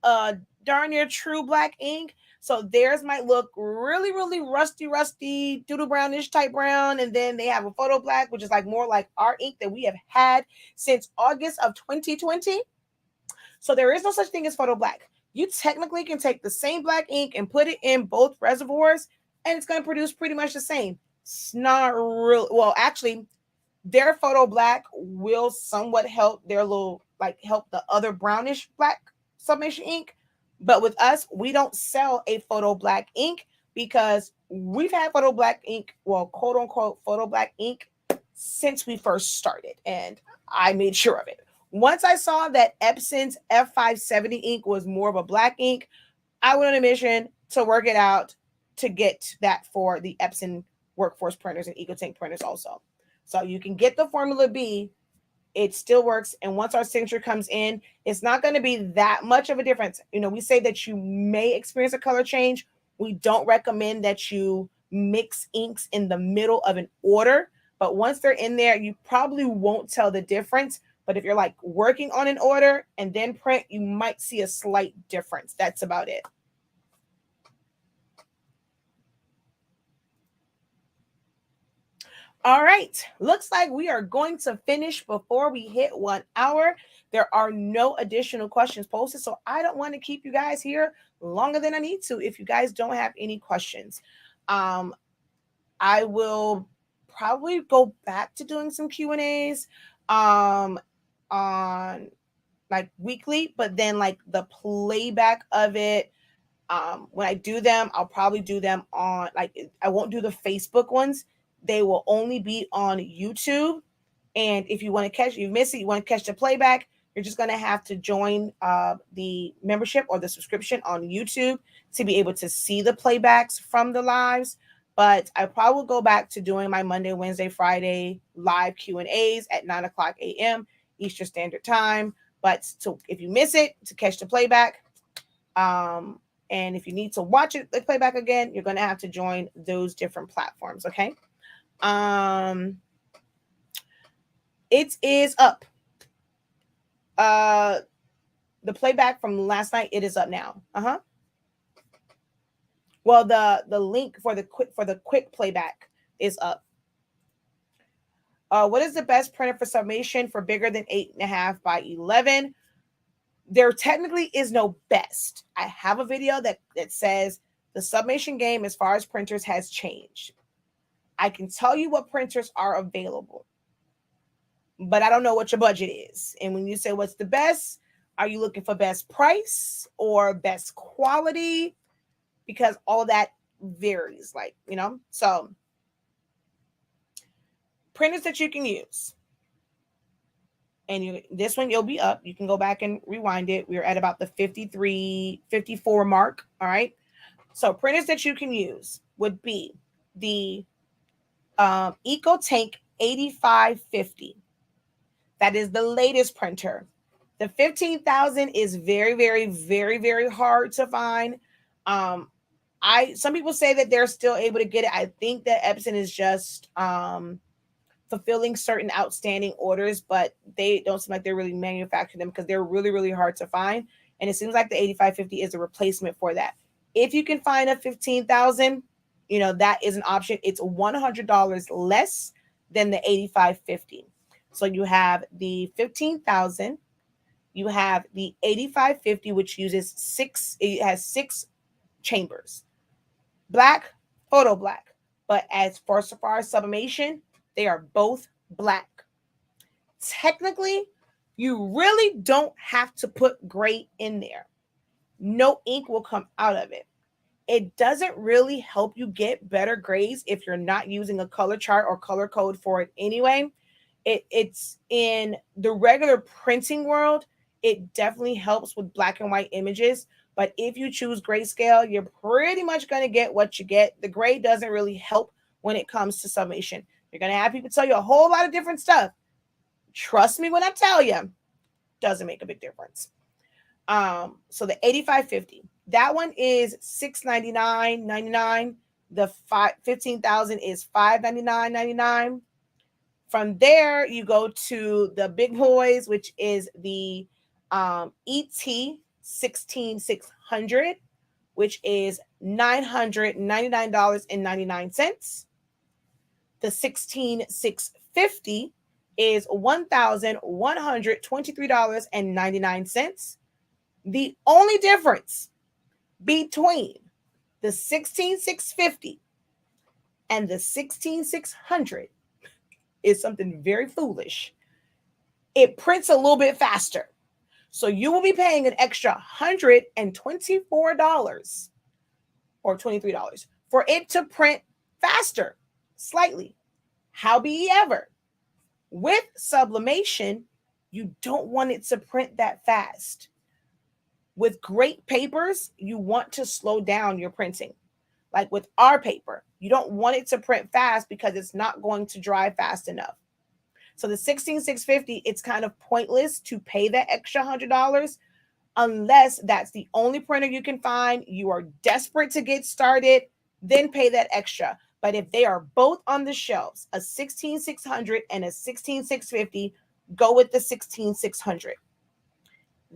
darn near true black ink. So theirs might look really, really rusty, doodle brownish type brown. And then they have a photo black, which is like more like our ink that we have had since August of 2020. So there is no such thing as photo black. You technically can take the same black ink and put it in both reservoirs, and it's going to produce pretty much the same. It's not real. Well, actually, their photo black will somewhat help their little, like, help the other brownish black Sublimation ink. But with us, we don't sell a photo black ink because we've had photo black ink, well, quote unquote, photo black ink since we first started. And I made sure of it. Once I saw that Epson's F570 ink was more of a black ink, I went on a mission to work it out to get that for the Epson workforce printers and EcoTank printers also. So you can get the Formula B. It still works. And once our signature comes in, it's not going to be that much of a difference. You know, we say that you may experience a color change. We don't recommend that you mix inks in the middle of an order. But once they're in there, you probably won't tell the difference. But if you're like working on an order and then print, you might see a slight difference. That's about it. All right. Looks like we are going to finish before we hit 1 hour. There are no additional questions posted, so I don't want to keep you guys here longer than I need to if you guys don't have any questions. I will probably go back to doing some Q&As on like weekly, but then like the playback of it, when I do them, I'll probably do them on, like, I won't do the Facebook ones. They will only be on YouTube. And if you want to catch, you miss it, you want to catch the playback, you're just going to have to join the membership or the subscription on YouTube to be able to see the playbacks from the lives. But I probably will go back to doing my Monday, Wednesday, Friday live Q&As at 9 o'clock a.m. Eastern Standard Time. But so if you miss it, to catch the playback, and if you need to watch it, the playback again, you're going to have to join those different platforms. Okay. It is up. The playback from last night, it is up now. Well, the link for the quick playback is up. What is the best printer for Summation for bigger than 8.5 by 11? There technically is no best. I have a video that says the Sublimation game as far as printers has changed. I can tell you what printers are available, but I don't know what your budget is. And when you say what's the best, are you looking for best price or best quality? Because all that varies, like, you know. So printers that you can use. And this one, you'll be up. You can go back and rewind it. We're at about the 53, 54 mark. All right. So printers that you can use would be the EcoTank 8550. That is the latest printer. The 15,000 is very, very, very, very hard to find. Some people say that they're still able to get it. I think that Epson is just fulfilling certain outstanding orders, but they don't seem like they're really manufacturing them because they're really, really hard to find. And it seems like the 8550 is a replacement for that. If you can find a 15,000, you know, that is an option. It's $100 less than the 8550. So you have the 15,000, you have the 8550, which uses it has 6 chambers, black, photo black. But as far as sublimation, they are both black. Technically, you really don't have to put gray in there. No ink will come out of it. It doesn't really help you get better grays if you're not using a color chart or color code for it anyway. It's in the regular printing world, it definitely helps with black and white images. But if you choose grayscale, you're pretty much going to get what you get. The gray doesn't really help when it comes to sublimation. You're going to have people tell you a whole lot of different stuff. Trust me when I tell you, doesn't make a big difference. So the 8550, that one is $699.99. The 15,000 is $599.99. From there, you go to the big boys, which is the ET 16600, which is $999.99. The 16650 is $1,123.99. The only difference between the 16650 and the 16600 is something very foolish. It prints a little bit faster. So you will be paying an extra $124 or $23 for it to print faster, slightly. However, with sublimation, you don't want it to print that fast. With great papers, you want to slow down your printing. Like with our paper, you don't want it to print fast because it's not going to dry fast enough. So the 16650, it's kind of pointless to pay that extra $100 unless that's the only printer you can find. You are desperate to get started, then pay that extra. But if they are both on the shelves, a 16600 and a 16650, go with the 16600.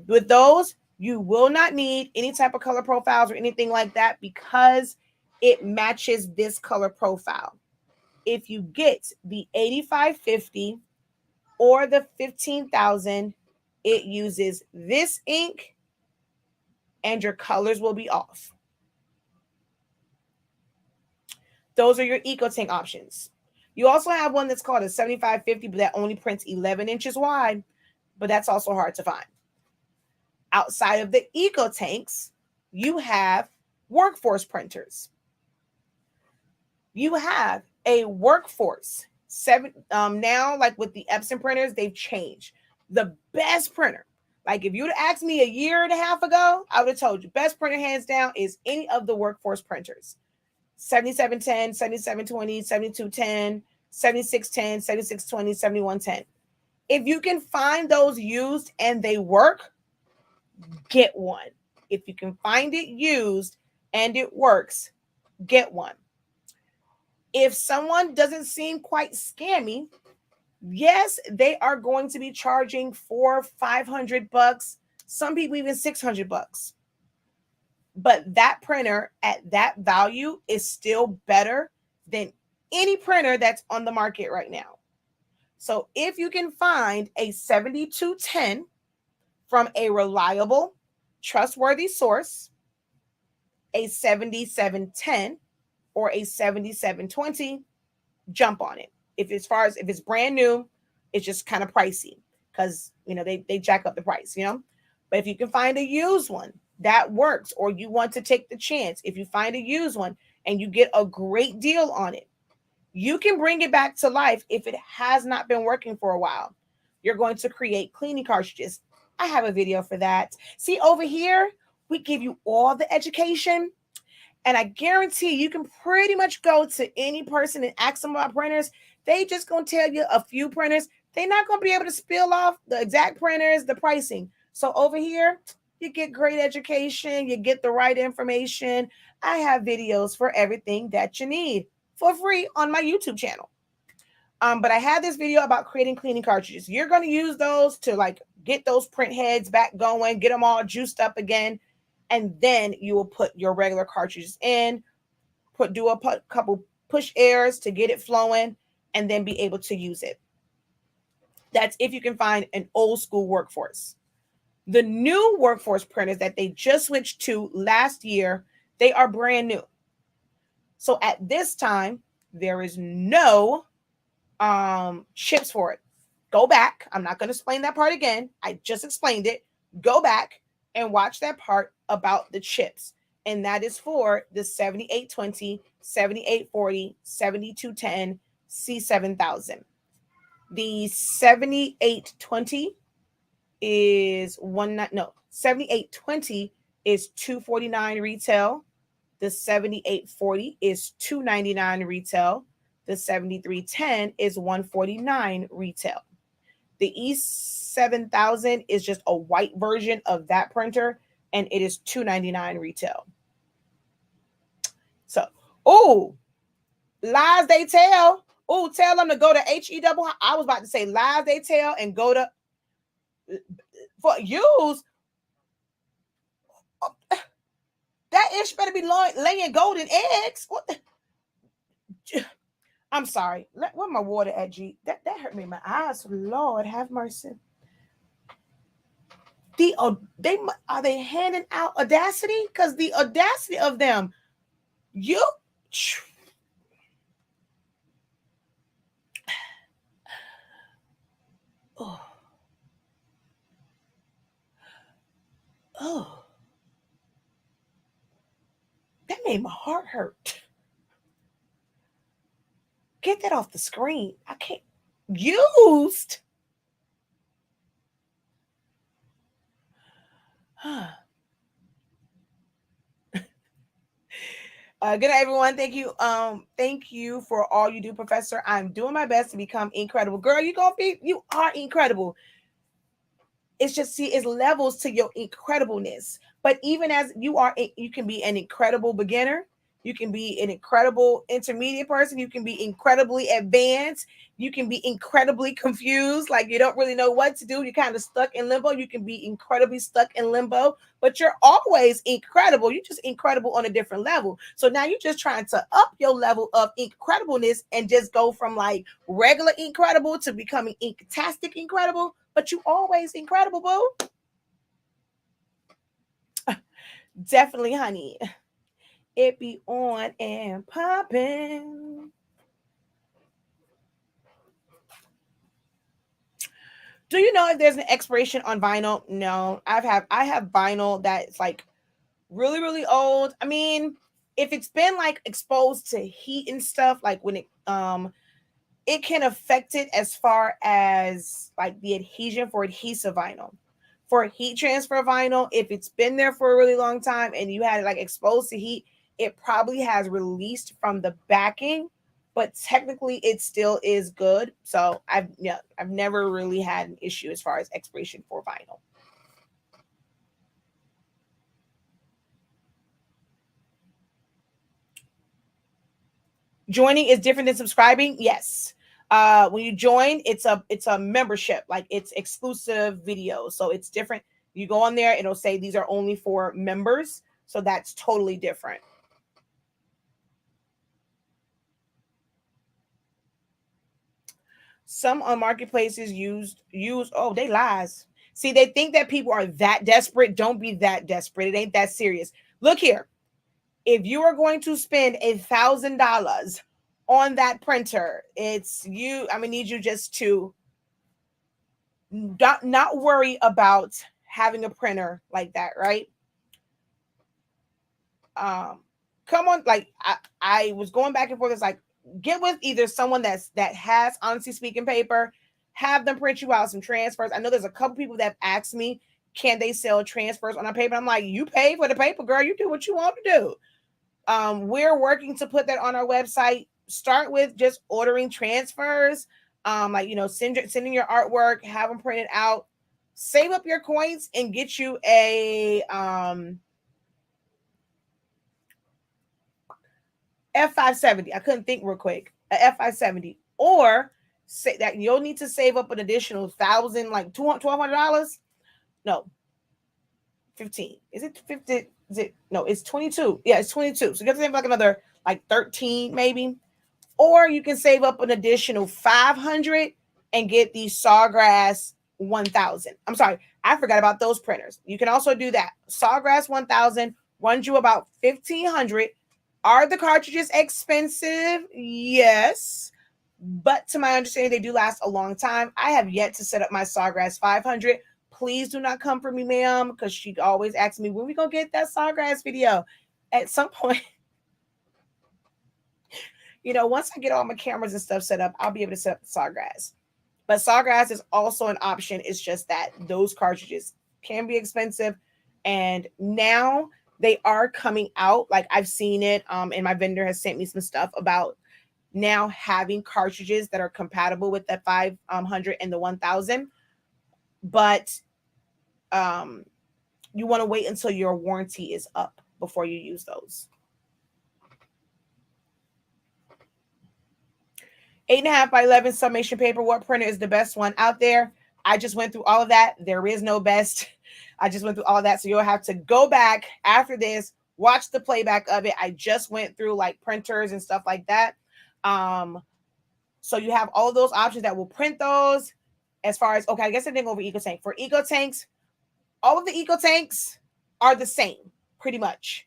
With those, you will not need any type of color profiles or anything like that because it matches this color profile. If you get the 8550 or the 15,000, it uses this ink and your colors will be off. Those are your EcoTank options. You also have one that's called a 7550, but that only prints 11 inches wide, but that's also hard to find. Outside of the EcoTanks, you have workforce printers. You have a workforce now, like with the Epson printers, they've changed. The best printer, like if you would have asked me a year and a half ago, I would have told you best printer hands down is any of the workforce printers. 7710, 7720, 7210, 7610, 7620, 7110. If you can find those used and they work, get one. If you can find it used and it works, get one. If someone doesn't seem quite scammy, yes, they are going to be charging $400-500, some people even $600. But that printer at that value is still better than any printer that's on the market right now. So if you can find a 7210 from a reliable, trustworthy source, a 7710 or a 7720, jump on it. If it's brand new, it's just kind of pricey because they jack up the price, But if you can find a used one that works, or you want to take the chance, if you find a used one and you get a great deal on it, you can bring it back to life if it has not been working for a while. You're going to create cleaning cartridges. I have a video for that. See, over here, we give you all the education. And I guarantee you can pretty much go to any person and ask them about printers. They just going to tell you a few printers. They're not going to be able to spill off the exact printers, the pricing. So over here, you get great education. You get the right information. I have videos for everything that you need for free on my YouTube channel. But I had this video about creating cleaning cartridges. You're going to use those to get those print heads back going, get them all juiced up again. And then you will put your regular cartridges in, do a couple push airs to get it flowing, and then be able to use it. That's if you can find an old school workforce. The new workforce printers that they just switched to last year, they are brand new. So at this time, there is no chips for it. Go back. I'm not going to explain that part again. I just explained it. Go back and watch that part about the chips. And that is for the 7820, 7840, 7210, C7000. The 7820 is 7820 is $249 retail. The 7840 is $299 retail. The 7310 is $149 retail. The E7000 is just a white version of that printer, and it is $299 retail. So, oh, lies they tell. Oh, tell them to go to HEW. I was about to say lies they tell and go to for use. That ish better be laying golden eggs. What the? I'm sorry. Where my water at, G? That hurt me in my eyes. Lord have mercy. They are they handing out Audacity? Because the audacity of them, you. Oh. Oh. That made my heart hurt. Get that off the screen. I can't. Used. Good night, everyone. Thank you. Thank you for all you do, Professor. I'm doing my best to become incredible. Girl, you are incredible. It's just, see, it's levels to your incredibleness. But even as you are, you can be an incredible beginner. You can be an incredible intermediate person. You can be incredibly advanced. You can be incredibly confused, like you don't really know what to do. You're kind of stuck in limbo. You can be incredibly stuck in limbo, but you're always incredible. You're just incredible on a different level. So now you're just trying to up your level of incredibleness and just go from like regular incredible to becoming inktastic incredible, but you always incredible, boo. Definitely, honey. It be on and popping. Do you know if there's an expiration on vinyl? No, I have vinyl that's like really, really old. I mean, if it's been like exposed to heat and stuff, like when it can affect it as far as like the adhesion for adhesive vinyl. For heat transfer vinyl, if it's been there for a really long time and you had it like exposed to heat, it probably has released from the backing, but technically it still is good. So I've never really had an issue as far as expiration for vinyl. Joining is different than subscribing. Yes. When you join, it's a membership, like it's exclusive videos, so it's different. You go on there, it'll say these are only for members, so that's totally different. Some on marketplaces use oh, they lies. See, they think that people are that desperate. Don't be that desperate. It ain't that serious. Look here. If you are going to spend $1,000 on that printer, it's you. I'm gonna need you just to not worry about having a printer like that, right? Come on, like I was going back and forth. It's like, get with either someone that has honestly speaking paper, have them print you out some transfers. I know there's a couple people that have asked me, can they sell transfers on a paper? I'm like, you pay for the paper, girl. You do what you want to do. We're working to put that on our website. Start with just ordering transfers. Like, sending your artwork, have them printed out, save up your coins, and get you a F570. I couldn't think real quick. A F570, or say that you'll need to save up an additional $1,000, like $1,200. No, 15. Is it 50? Is it no? It's 22. Yeah, it's 22. So you have to save like another like 13 maybe, or you can save up an additional 500 and get the Sawgrass 1000. I'm sorry, I forgot about those printers. You can also do that. Sawgrass 1000 runs you about 1,500. Are the cartridges expensive? Yes. But to my understanding, they do last a long time. I have yet to set up my Sawgrass 500. Please do not come for me, ma'am, because she always asks me, when we gonna get that Sawgrass video? At some point, once I get all my cameras and stuff set up, I'll be able to set up the Sawgrass. But Sawgrass is also an option. It's just that those cartridges can be expensive. And now they are coming out. Like I've seen it. And my vendor has sent me some stuff about now having cartridges that are compatible with the 500 and the 1000, but you want to wait until your warranty is up before you use those. 8.5 by 11 summation paper. What printer is the best one out there? I just went through all of that. There is no best. I just went through all of that. So you'll have to go back after this, watch the playback of it. I just went through like printers and stuff like that. So you have all of those options that will print those. As far as, okay, I guess I didn't go over EcoTank. For EcoTanks, all of the EcoTanks are the same, pretty much.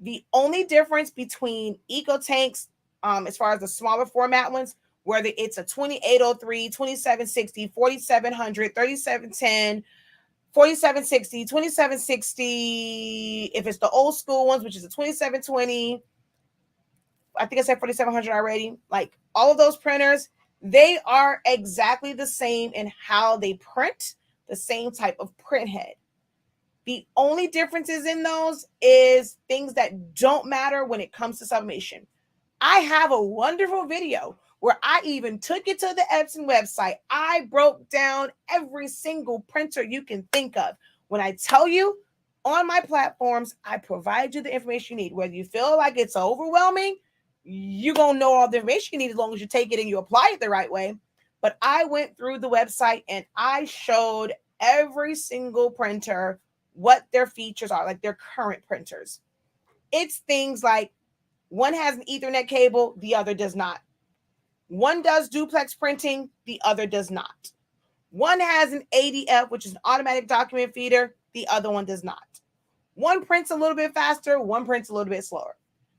The only difference between EcoTanks, as far as the smaller format ones, whether it's a 2803, 2760, 4700, 3710, 4760, 2760, if it's the old school ones, which is a 2720, I think I said 4700 already, like all of those printers, they are exactly the same in how they print, the same type of print head. The only differences in those is things that don't matter when it comes to sublimation. I have a wonderful video where I even took it to the Epson website. I broke down every single printer you can think of. When I tell you on my platforms, I provide you the information you need. Whether you feel like it's overwhelming, you're going to know all the information you need as long as you take it and you apply it the right way. But I went through the website and I showed every single printer what their features are, like their current printers. It's things like one has an Ethernet cable, the other does not. One does duplex printing, the other does not. One has an ADF, which is an automatic document feeder, the other one does not. One prints a little bit faster, one prints a little bit slower.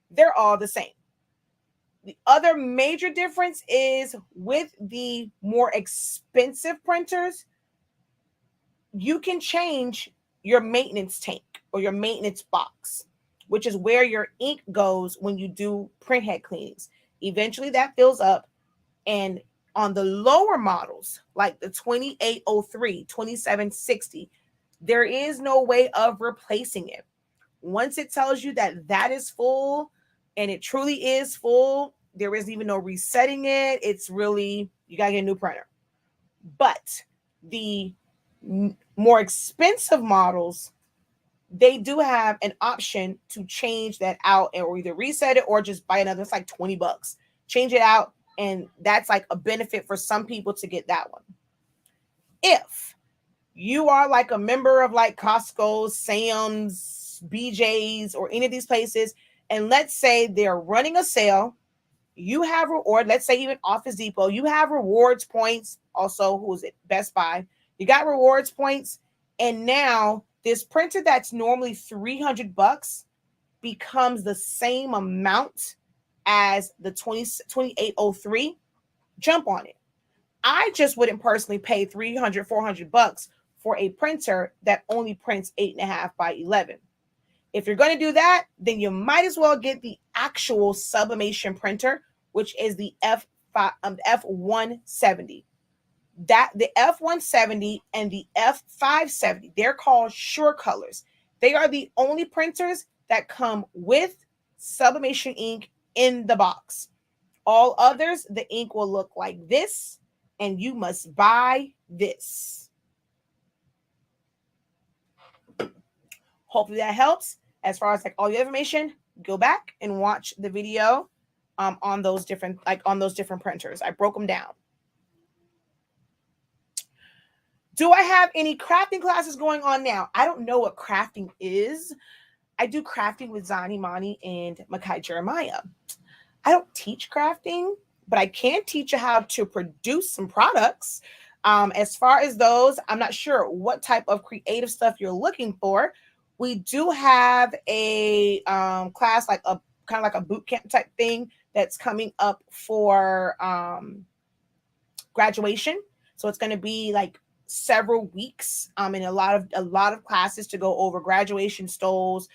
They're all the same. The other major difference is with the more expensive printers, you can change your maintenance tank or your maintenance box, which is where your ink goes when you do print head cleanings. Eventually that fills up, and on the lower models, like the 2803, 2760, there is no way of replacing it. Once it tells you that that is full, and it truly is full, there isn't even no resetting it. It's really, you got to get a new printer. But the more expensive models, they do have an option to change that out or either reset it or just buy another. It's like $20. Change it out, and that's like a benefit for some people to get that one. If you are like a member of like Costco, Sam's, BJ's, or any of these places, and let's say they're running a sale, you have reward, let's say even Office Depot, you have rewards points. Also, who is it? Best Buy. You got rewards points, and now this printer that's normally $300 becomes the same amount as the 2803. Jump on it. I just wouldn't personally pay $300, $400 for a printer that only prints 8.5 by 11. If you're going to do that, then you might as well get the actual sublimation printer, which is the F170. That the F170 and the F570, they're called Sure Colors. They are the only printers that come with sublimation ink in the box. All others, the ink will look like this, and you must buy this. Hopefully that helps. As far as like all the information, go back and watch the video on those different printers. I broke them down. Do I have any crafting classes going on now? I don't know what crafting is. I do crafting with Zani Mani and Makai Jeremiah. I don't teach crafting, but I can teach you how to produce some products. As far as those, I'm not sure what type of creative stuff you're looking for. We do have a class, like a kind of like a boot camp type thing that's coming up for graduation. So it's going to be like several weeks and a lot of classes to go over graduation stoles,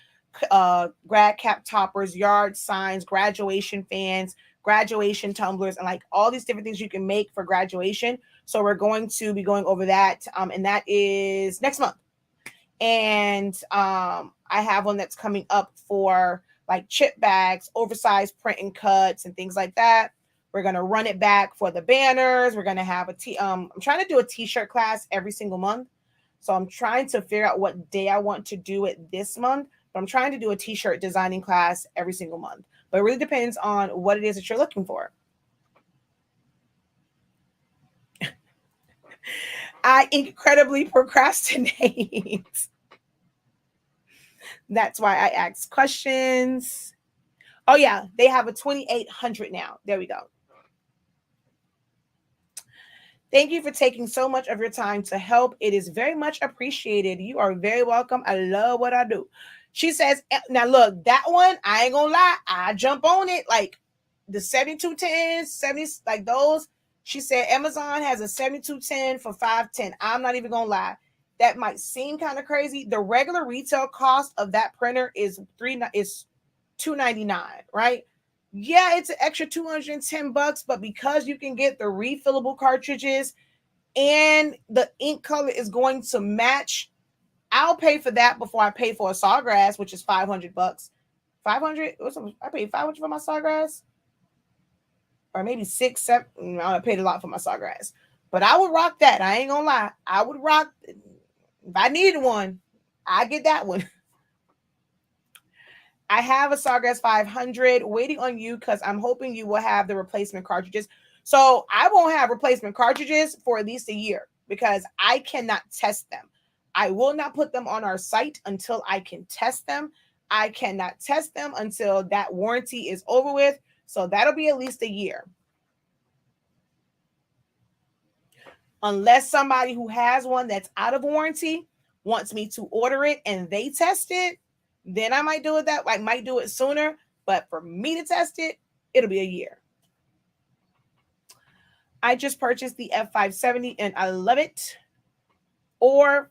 grad cap toppers, yard signs, graduation fans, graduation tumblers, and like all these different things you can make for graduation. So we're going to be going over that, and that is next month. And I have one that's coming up for like chip bags, oversized print and cuts, and things like that. We're going to run it back for the banners. We're going to have I'm trying to do a t-shirt class every single month. So I'm trying to figure out what day I want to do it this month. But I'm trying to do a t-shirt designing class every single month. But it really depends on what it is that you're looking for. I incredibly procrastinate. That's why I ask questions. Oh yeah, they have a 2800 now. There we go. Thank you for taking so much of your time to help. It is very much appreciated. You are very welcome. I love what I do. She says, now look, that one, I ain't gonna lie, I jump on it. Like the 7210, 70, like those. She said Amazon has a 7210 for $510. I'm not even gonna lie. That might seem kind of crazy. The regular retail cost of that printer is $299, right? Yeah, it's an extra $210, but because you can get the refillable cartridges and the ink color is going to match, I'll pay for that before I pay for a Sawgrass, which is $500. 500? I paid 500 for my Sawgrass, or maybe 6, 7. I paid a lot for my Sawgrass, but I would rock that. I ain't gonna lie, I would rock. If I needed one, I get that one. I have a Sawgrass 500 waiting on you because I'm hoping you will have the replacement cartridges. So I won't have replacement cartridges for at least a year because I cannot test them. I will not put them on our site until I can test them. I cannot test them until that warranty is over with. So that'll be at least a year. Unless somebody who has one that's out of warranty wants me to order it and they test it, then I might do it might do it sooner. But for me to test it, it'll be a year. I just purchased the F570 and I love it. Or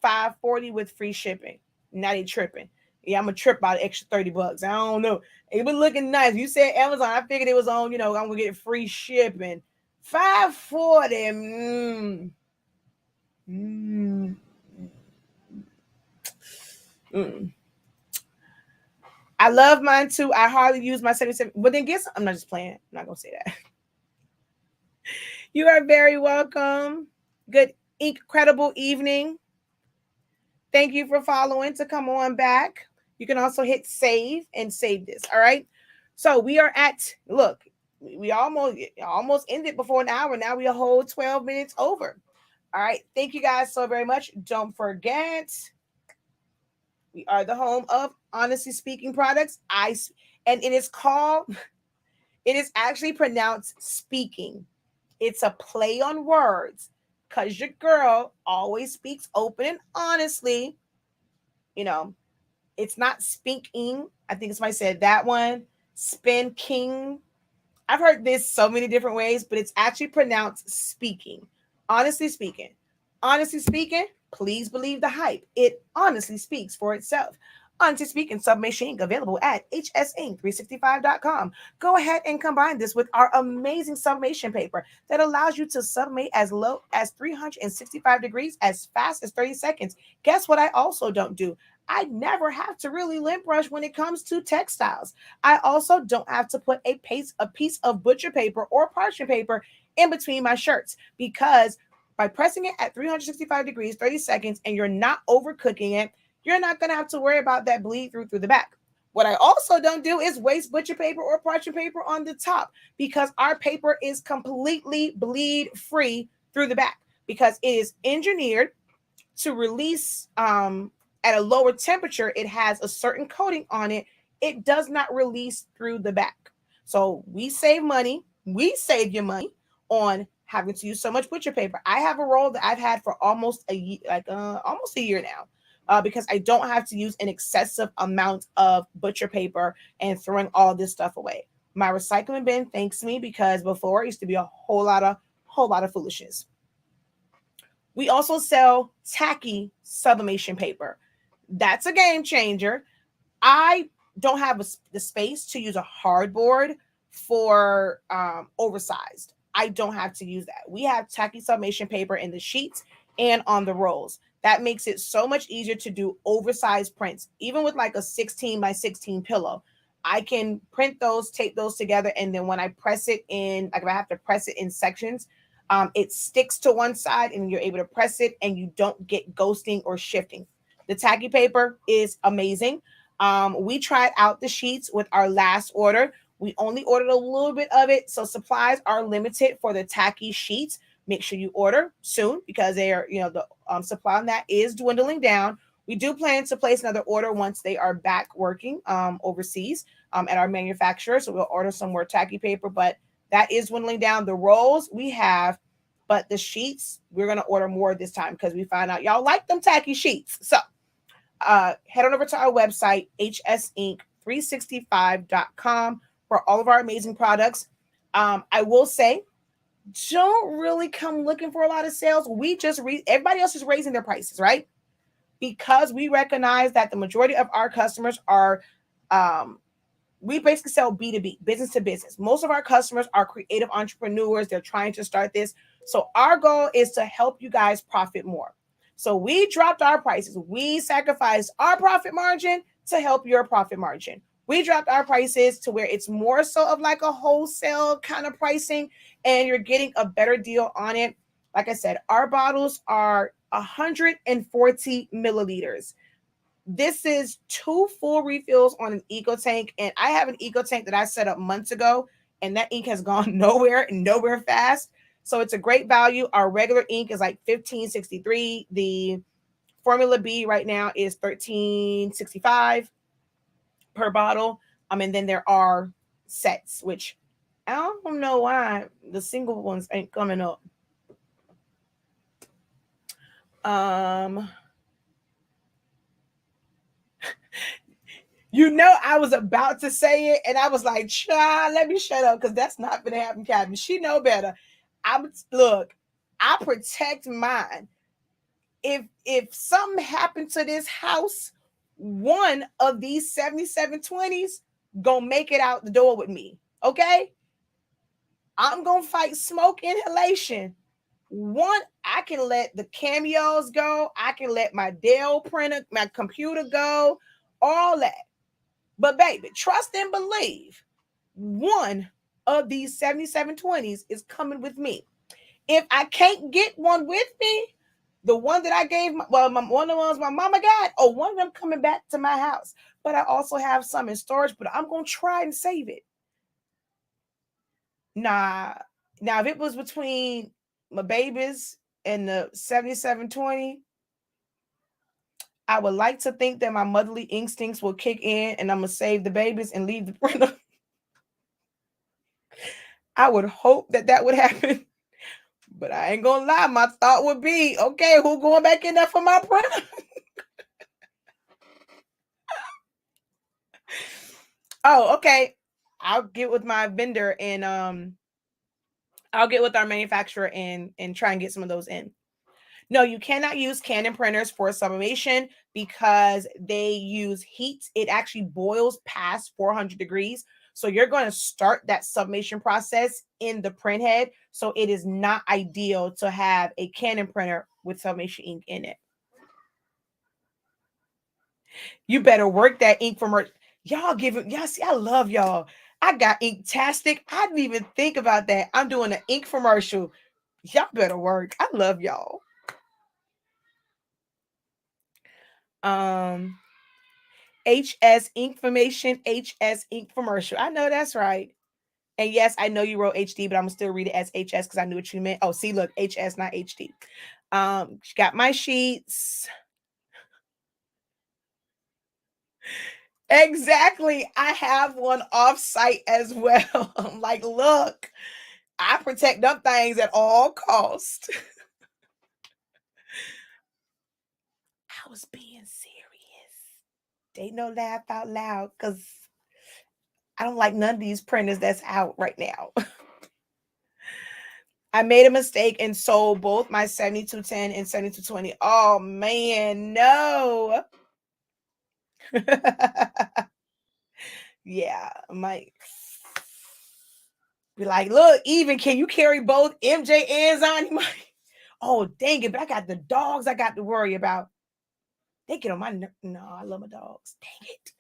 $540 with free shipping. Now they tripping. Yeah, I'm gonna trip about an extra $30. I don't know. It was looking nice. You said Amazon. I figured it was on. I'm gonna get free shipping. $540. I love mine too. I hardly use my 77. But then guess I'm not just playing. I'm not gonna say that. You are very welcome. Good, incredible evening. Thank you for following to come on back. You can also hit save and save this. All right. So we are look, we almost ended before an hour. Now we a whole 12 minutes over. All right. Thank you guys so very much. Don't forget, we are the home of Honestly Speaking Products. And it is actually pronounced speaking. It's a play on words because your girl always speaks open and honestly. It's not spinking. I think somebody said that one. Spin king. I've heard this so many different ways, but it's actually pronounced speaking. Honestly speaking. Honestly speaking, please believe the hype. It honestly speaks for itself. Honestly speaking, Sublimation available at hsink365.com. Go ahead and combine this with our amazing sublimation paper that allows you to sublimate as low as 365 degrees as fast as 30 seconds. Guess what I also don't do? I never have to really lint brush when it comes to textiles. I also don't have to put a piece of butcher paper or parchment paper in between my shirts because by pressing it at 365 degrees, 30 seconds, and you're not overcooking it, you're not going to have to worry about that bleed through the back. What I also don't do is waste butcher paper or parchment paper on the top because our paper is completely bleed free through the back because it is engineered to release at a lower temperature. It has a certain coating on it. It does not release through the back. So we save money. We save your money on having to use so much butcher paper. I have a roll that I've had for almost a year, almost a year now. Because I don't have to use an excessive amount of butcher paper and throwing all this stuff away. My recycling bin thanks me because before it used to be a whole lot of foolishness. We also sell tacky sublimation paper. That's a game changer. I don't have the space to use a hardboard for oversized. I don't have to use that. We have tacky sublimation paper in the sheets and on the rolls. That makes it so much easier to do oversized prints, even with like a 16 by 16 pillow. I can print those, tape those together, and then when I press it in, like if I have to press it in sections, it sticks to one side and you're able to press it and you don't get ghosting or shifting. The tacky paper is amazing. We tried out the sheets with our last order. We only ordered a little bit of it, so supplies are limited for the tacky sheets. Make sure you order soon because they are, the supply on that is dwindling down. We do plan to place another order once they are back working overseas at our manufacturer. So we'll order some more tacky paper, but that is dwindling down. The rolls we have, but the sheets, we're going to order more this time because we found out y'all like them tacky sheets. So head on over to our website, hsinc365.com, for all of our amazing products. I will say, don't really come looking for a lot of sales. We just everybody else is raising their prices, right? Because we recognize that the majority of our customers are we basically sell B2B, business to business. Most of our customers are creative entrepreneurs. They're trying to start this. So our goal is to help you guys profit more. So we dropped our prices. We sacrificed our profit margin to help your profit margin. We dropped our prices to where it's more so of like a wholesale kind of pricing, and you're getting a better deal on it. Like I said, our bottles are 140 milliliters. This is 2 full refills on an eco tank, and I have an eco tank that I set up months ago, and that ink has gone nowhere fast. So it's a great value. Our regular ink is like $15.63. The Formula B right now is $13.65 per bottle. And then there are sets, which I don't know why the single ones ain't coming up. I was about to say it, and I was like, "Child, let me shut up," because that's not gonna happen, Captain. She know better. I protect mine. If something happened to this house, one of these 7720s gonna make it out the door with me. Okay, I'm gonna fight smoke inhalation. One, I can let the cameos go. I can let my Dell printer, my computer go, all that. But baby, trust and believe, one of these 7720s is coming with me. If I can't get one with me, the one that I gave, one of the ones my mama got, one of them coming back to my house. But I also have some in storage, but I'm going to try and save it. Now, if it was between my babies and the 7720, I would like to think that my motherly instincts will kick in and I'm going to save the babies and leave the printer. I would hope that would happen. But I ain't gonna lie, my thought would be, okay, who going back in there for my printer? Oh, okay. I'll get with my vendor and I'll get with our manufacturer and try and get some of those in. No, you cannot use Canon printers for sublimation because they use heat. It actually boils past 400 degrees. So you're going to start that sublimation process in the print head. So it is not ideal to have a Canon printer with sublimation ink in it. You better work that ink from her. Y'all give it. Y'all see, I love y'all. I got Inktastic. I didn't even think about that. I'm doing an ink commercial. Y'all better work. I love y'all. HS Information, HS Commercial. I know that's right. And yes, I know you wrote HD, but I'm gonna still read it as HS because I knew what you meant. Oh, see, look, HS, not HD. She got my sheets. Exactly. I have one off-site as well. I'm like, look, I protect them things at all costs. I was being serious. They no laugh out loud because I don't like none of these printers that's out right now. I made a mistake and sold both my 7210 and 7220. Oh man, no. Yeah, I might be like, look, even can you carry both MJ and Zani? Oh, dang it, but I got the dogs I got to worry about. They get on my nerve. No, I love my dogs. Dang it.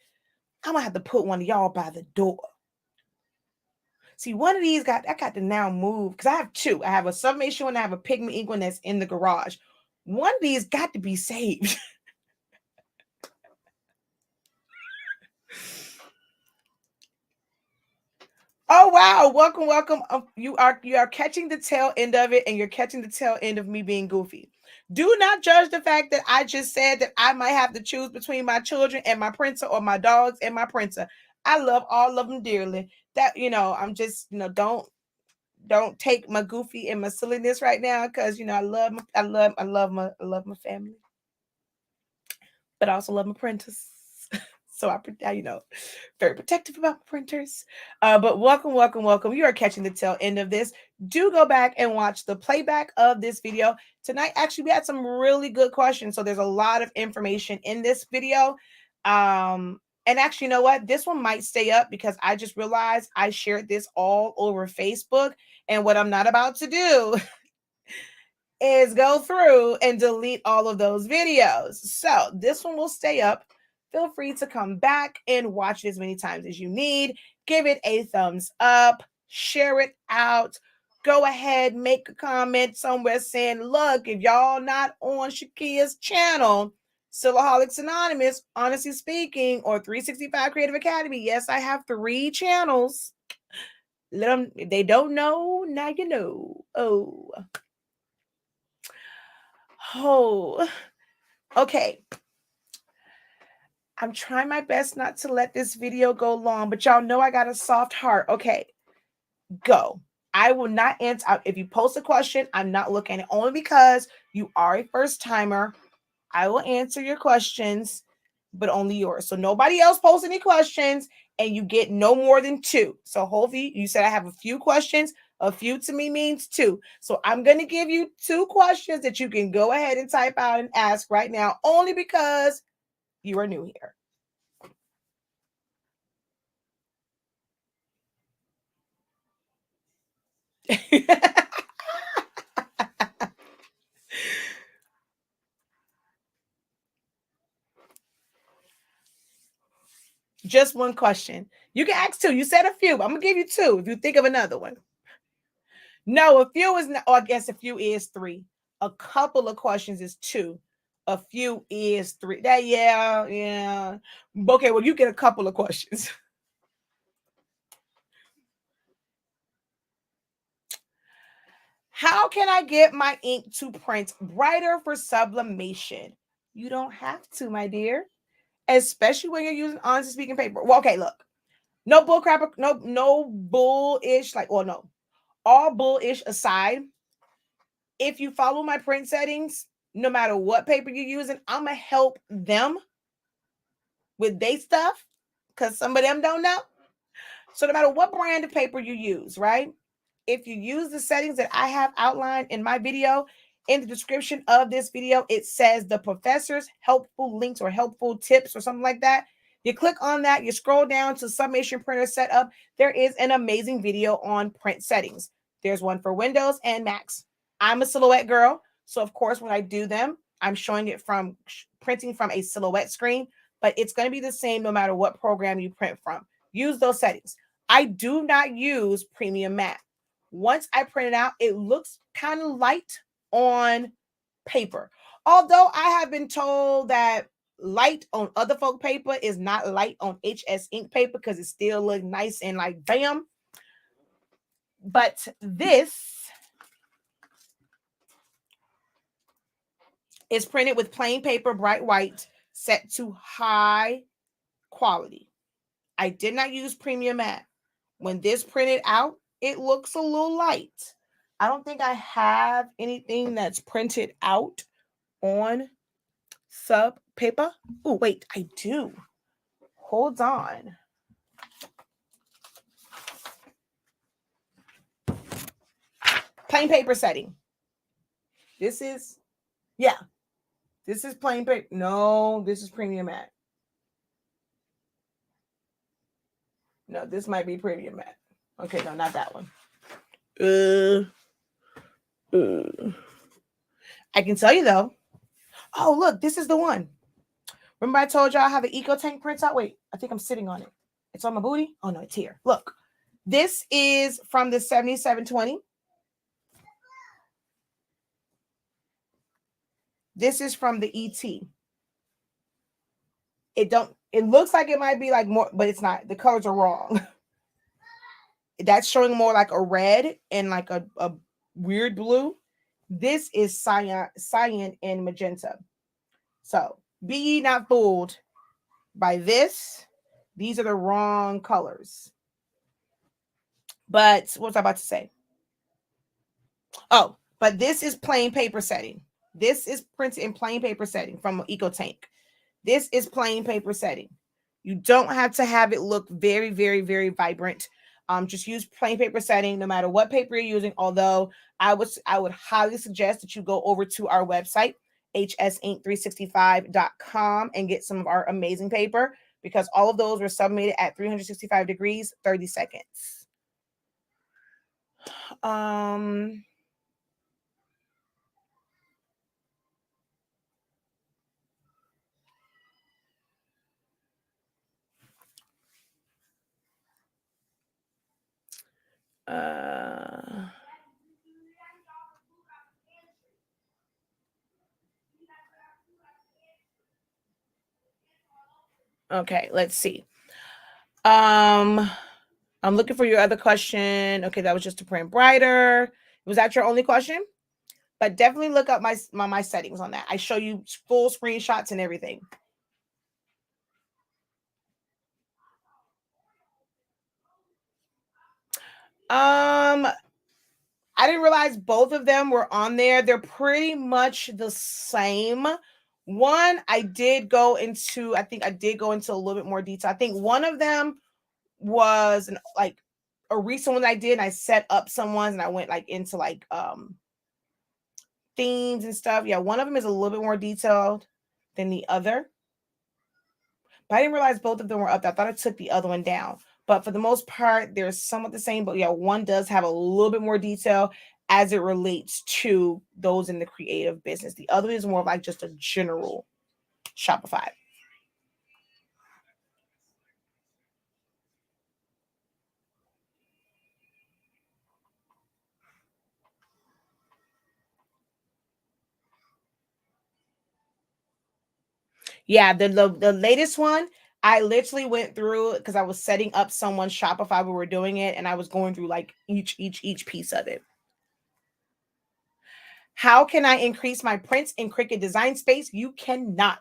I'm gonna have to put one of y'all by the door. See, one of these I got to now move because I have two. I have a Sublimation one, I have a pigment ink one that's in the garage. One of these got to be saved. Oh wow, welcome, welcome. You are catching the tail end of it, and you're catching the tail end of me being goofy. Do not judge the fact that I just said that I might have to choose between my children and my printer, or my dogs and my printer. I love all of them dearly. That I'm just don't take my goofy and my silliness right now, because I love my family, but I also love my printers. So very protective about my printers. But welcome, welcome, welcome. You are catching the tail end of this. Do go back and watch the playback of this video. Tonight, actually, we had some really good questions. So there's a lot of information in this video. And actually, you know what? This one might stay up because I just realized I shared this all over Facebook. And what I'm not about to do is go through and delete all of those videos. So this one will stay up. Feel free to come back and watch it as many times as you need. Give it a thumbs up, share it out. Go ahead, make a comment somewhere saying, look, if y'all not on Shakeya's channel, Silaholics Anonymous, Honestly Speaking, or 365 Creative Academy. Yes, I have 3 channels. Let them, if they don't know, now you know. Oh, okay. I'm trying my best not to let this video go long, but y'all know I got a soft heart. Okay, go. I will not answer. If you post a question, I'm not looking at it, only because you are a first timer. I will answer your questions, but only yours. So nobody else post any questions, and you get no more than 2. So hopefully, you said I have a few questions. A few to me means 2. So I'm going to give you 2 questions that you can go ahead and type out and ask right now, only because you are new here. Just one question. You can ask 2. You said a few. I'm going to give you 2 if you think of another one. No, a few is not, or I guess a few is 3. A couple of questions is 2. A few is 3. That, yeah. Okay, well, you get a couple of questions. How can I get my ink to print brighter for sublimation? You don't have to, my dear. Especially when you're using Honestly Speaking paper. Well, okay, look. No bull crap, no bullish, no. All bullish aside, if you follow my print settings, no matter what paper you're using, I'm gonna help them with their stuff, because some of them don't know. So no matter what brand of paper you use, right? If you use the settings that I have outlined in my video, in the description of this video, it says the professor's helpful links or helpful tips or something like that. You click on that, you scroll down to Summation printer setup. There is an amazing video on print settings. There's one for Windows and Macs. I'm a silhouette girl, so of course when I do them, I'm showing it from printing from a silhouette screen, but it's going to be the same no matter what program you print from. Use those settings. I do not use premium matte. Once I print it out, it looks kind of light on paper. Although I have been told that light on other folk paper is not light on HS ink paper, because it still looks nice and like bam. But this is printed with plain paper, bright white, set to high quality. I did not use premium matte. When this printed out, it looks a little light. I don't think I have anything that's printed out on sub paper. Oh, wait, I do. Hold on. Plain paper setting. This is plain paper. No, this is premium matte. No, this might be premium matte. Okay, no, not that one. I can tell you though. Oh, look, this is the one. Remember I told y'all how the Eco Tank prints out? Wait, I think I'm sitting on it. It's on my booty. Oh no, it's here. Look, this is from the 7720. This is from the ET. It looks like it might be like more, but it's not. The colors are wrong. That's showing more like a red and like a weird blue. This is cyan and magenta. So be ye not fooled by this. These are the wrong colors. But what was I about to say? Oh, but this is plain paper setting. This is printed in plain paper setting from Eco Tank. This is plain paper setting. You don't have to have it look very, very, very vibrant. Just use plain paper setting no matter what paper you're using. Although I would highly suggest that you go over to our website, hsink365.com, and get some of our amazing paper, because all of those were sublimated at 365 degrees, 30 seconds. Okay, let's see. I'm looking for your other question. Okay, that was just to print brighter. Was that your only question? But definitely look up my settings on that. I show you full screenshots and everything. I didn't realize both of them were on there. They're pretty much the same. One, I think I did go into a little bit more detail. I think one of them was like a recent one I did. And I set up some ones and I went like into like themes and stuff. Yeah, one of them is a little bit more detailed than the other. But I didn't realize both of them were up there. I thought I took the other one down. But for the most part, they're somewhat the same. But yeah, one does have a little bit more detail as it relates to those in the creative business. The other is more of like just a general Shopify. Yeah, the latest one, I literally went through because I was setting up someone's Shopify when we were doing it, and I was going through like each piece of it. How can I increase my prints in Qriket Design Space? You cannot.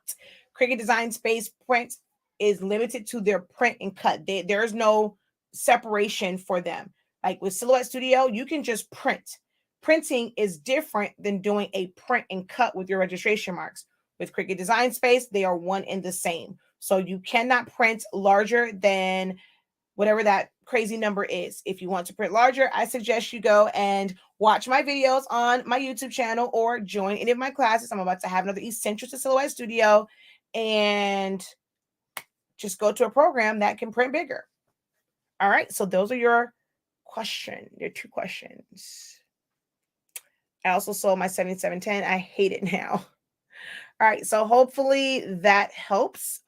Qriket Design Space print is limited to their print and cut. There's no separation for them. Like with Silhouette Studio, you can just print. Printing is different than doing a print and cut with your registration marks. With Qriket Design Space, they are one and the same. So you cannot print larger than whatever that crazy number is. If you want to print larger, I suggest you go and watch my videos on my YouTube channel or join any of my classes. I'm about to have another Essentials to Silhouette Studio, and just go to a program that can print bigger. All right, so those are your questions. Your two questions. I also sold my 7710. I hate it now. All right, so hopefully that helps.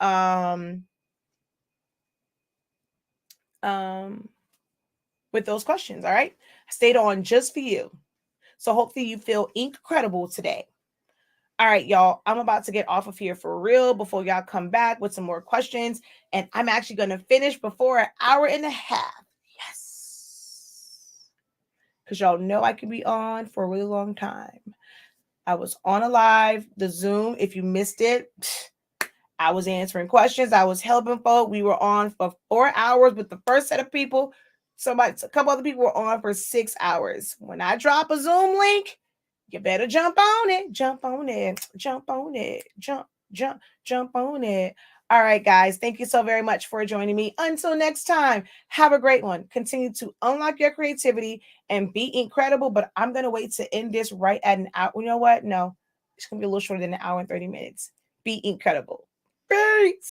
With those questions. All right, I stayed on just for you, so hopefully you feel incredible today. All right, y'all, I'm about to get off of here for real before y'all come back with some more questions, and I'm actually going to finish before an hour and a half. Yes, because y'all know I can be on for a really long time. I was on a live, the Zoom. If you missed it, I was answering questions. I was helping folk. We were on for 4 hours with the first set of people. A couple other people were on for 6 hours. When I drop a Zoom link, you better jump on it. Jump on it. Jump on it. Jump on it. All right, guys. Thank you so very much for joining me. Until next time, have a great one. Continue to unlock your creativity and be incredible. But I'm going to wait to end this right at an hour. You know what? No, it's going to be a little shorter than an hour and 30 minutes. Be incredible. Peace.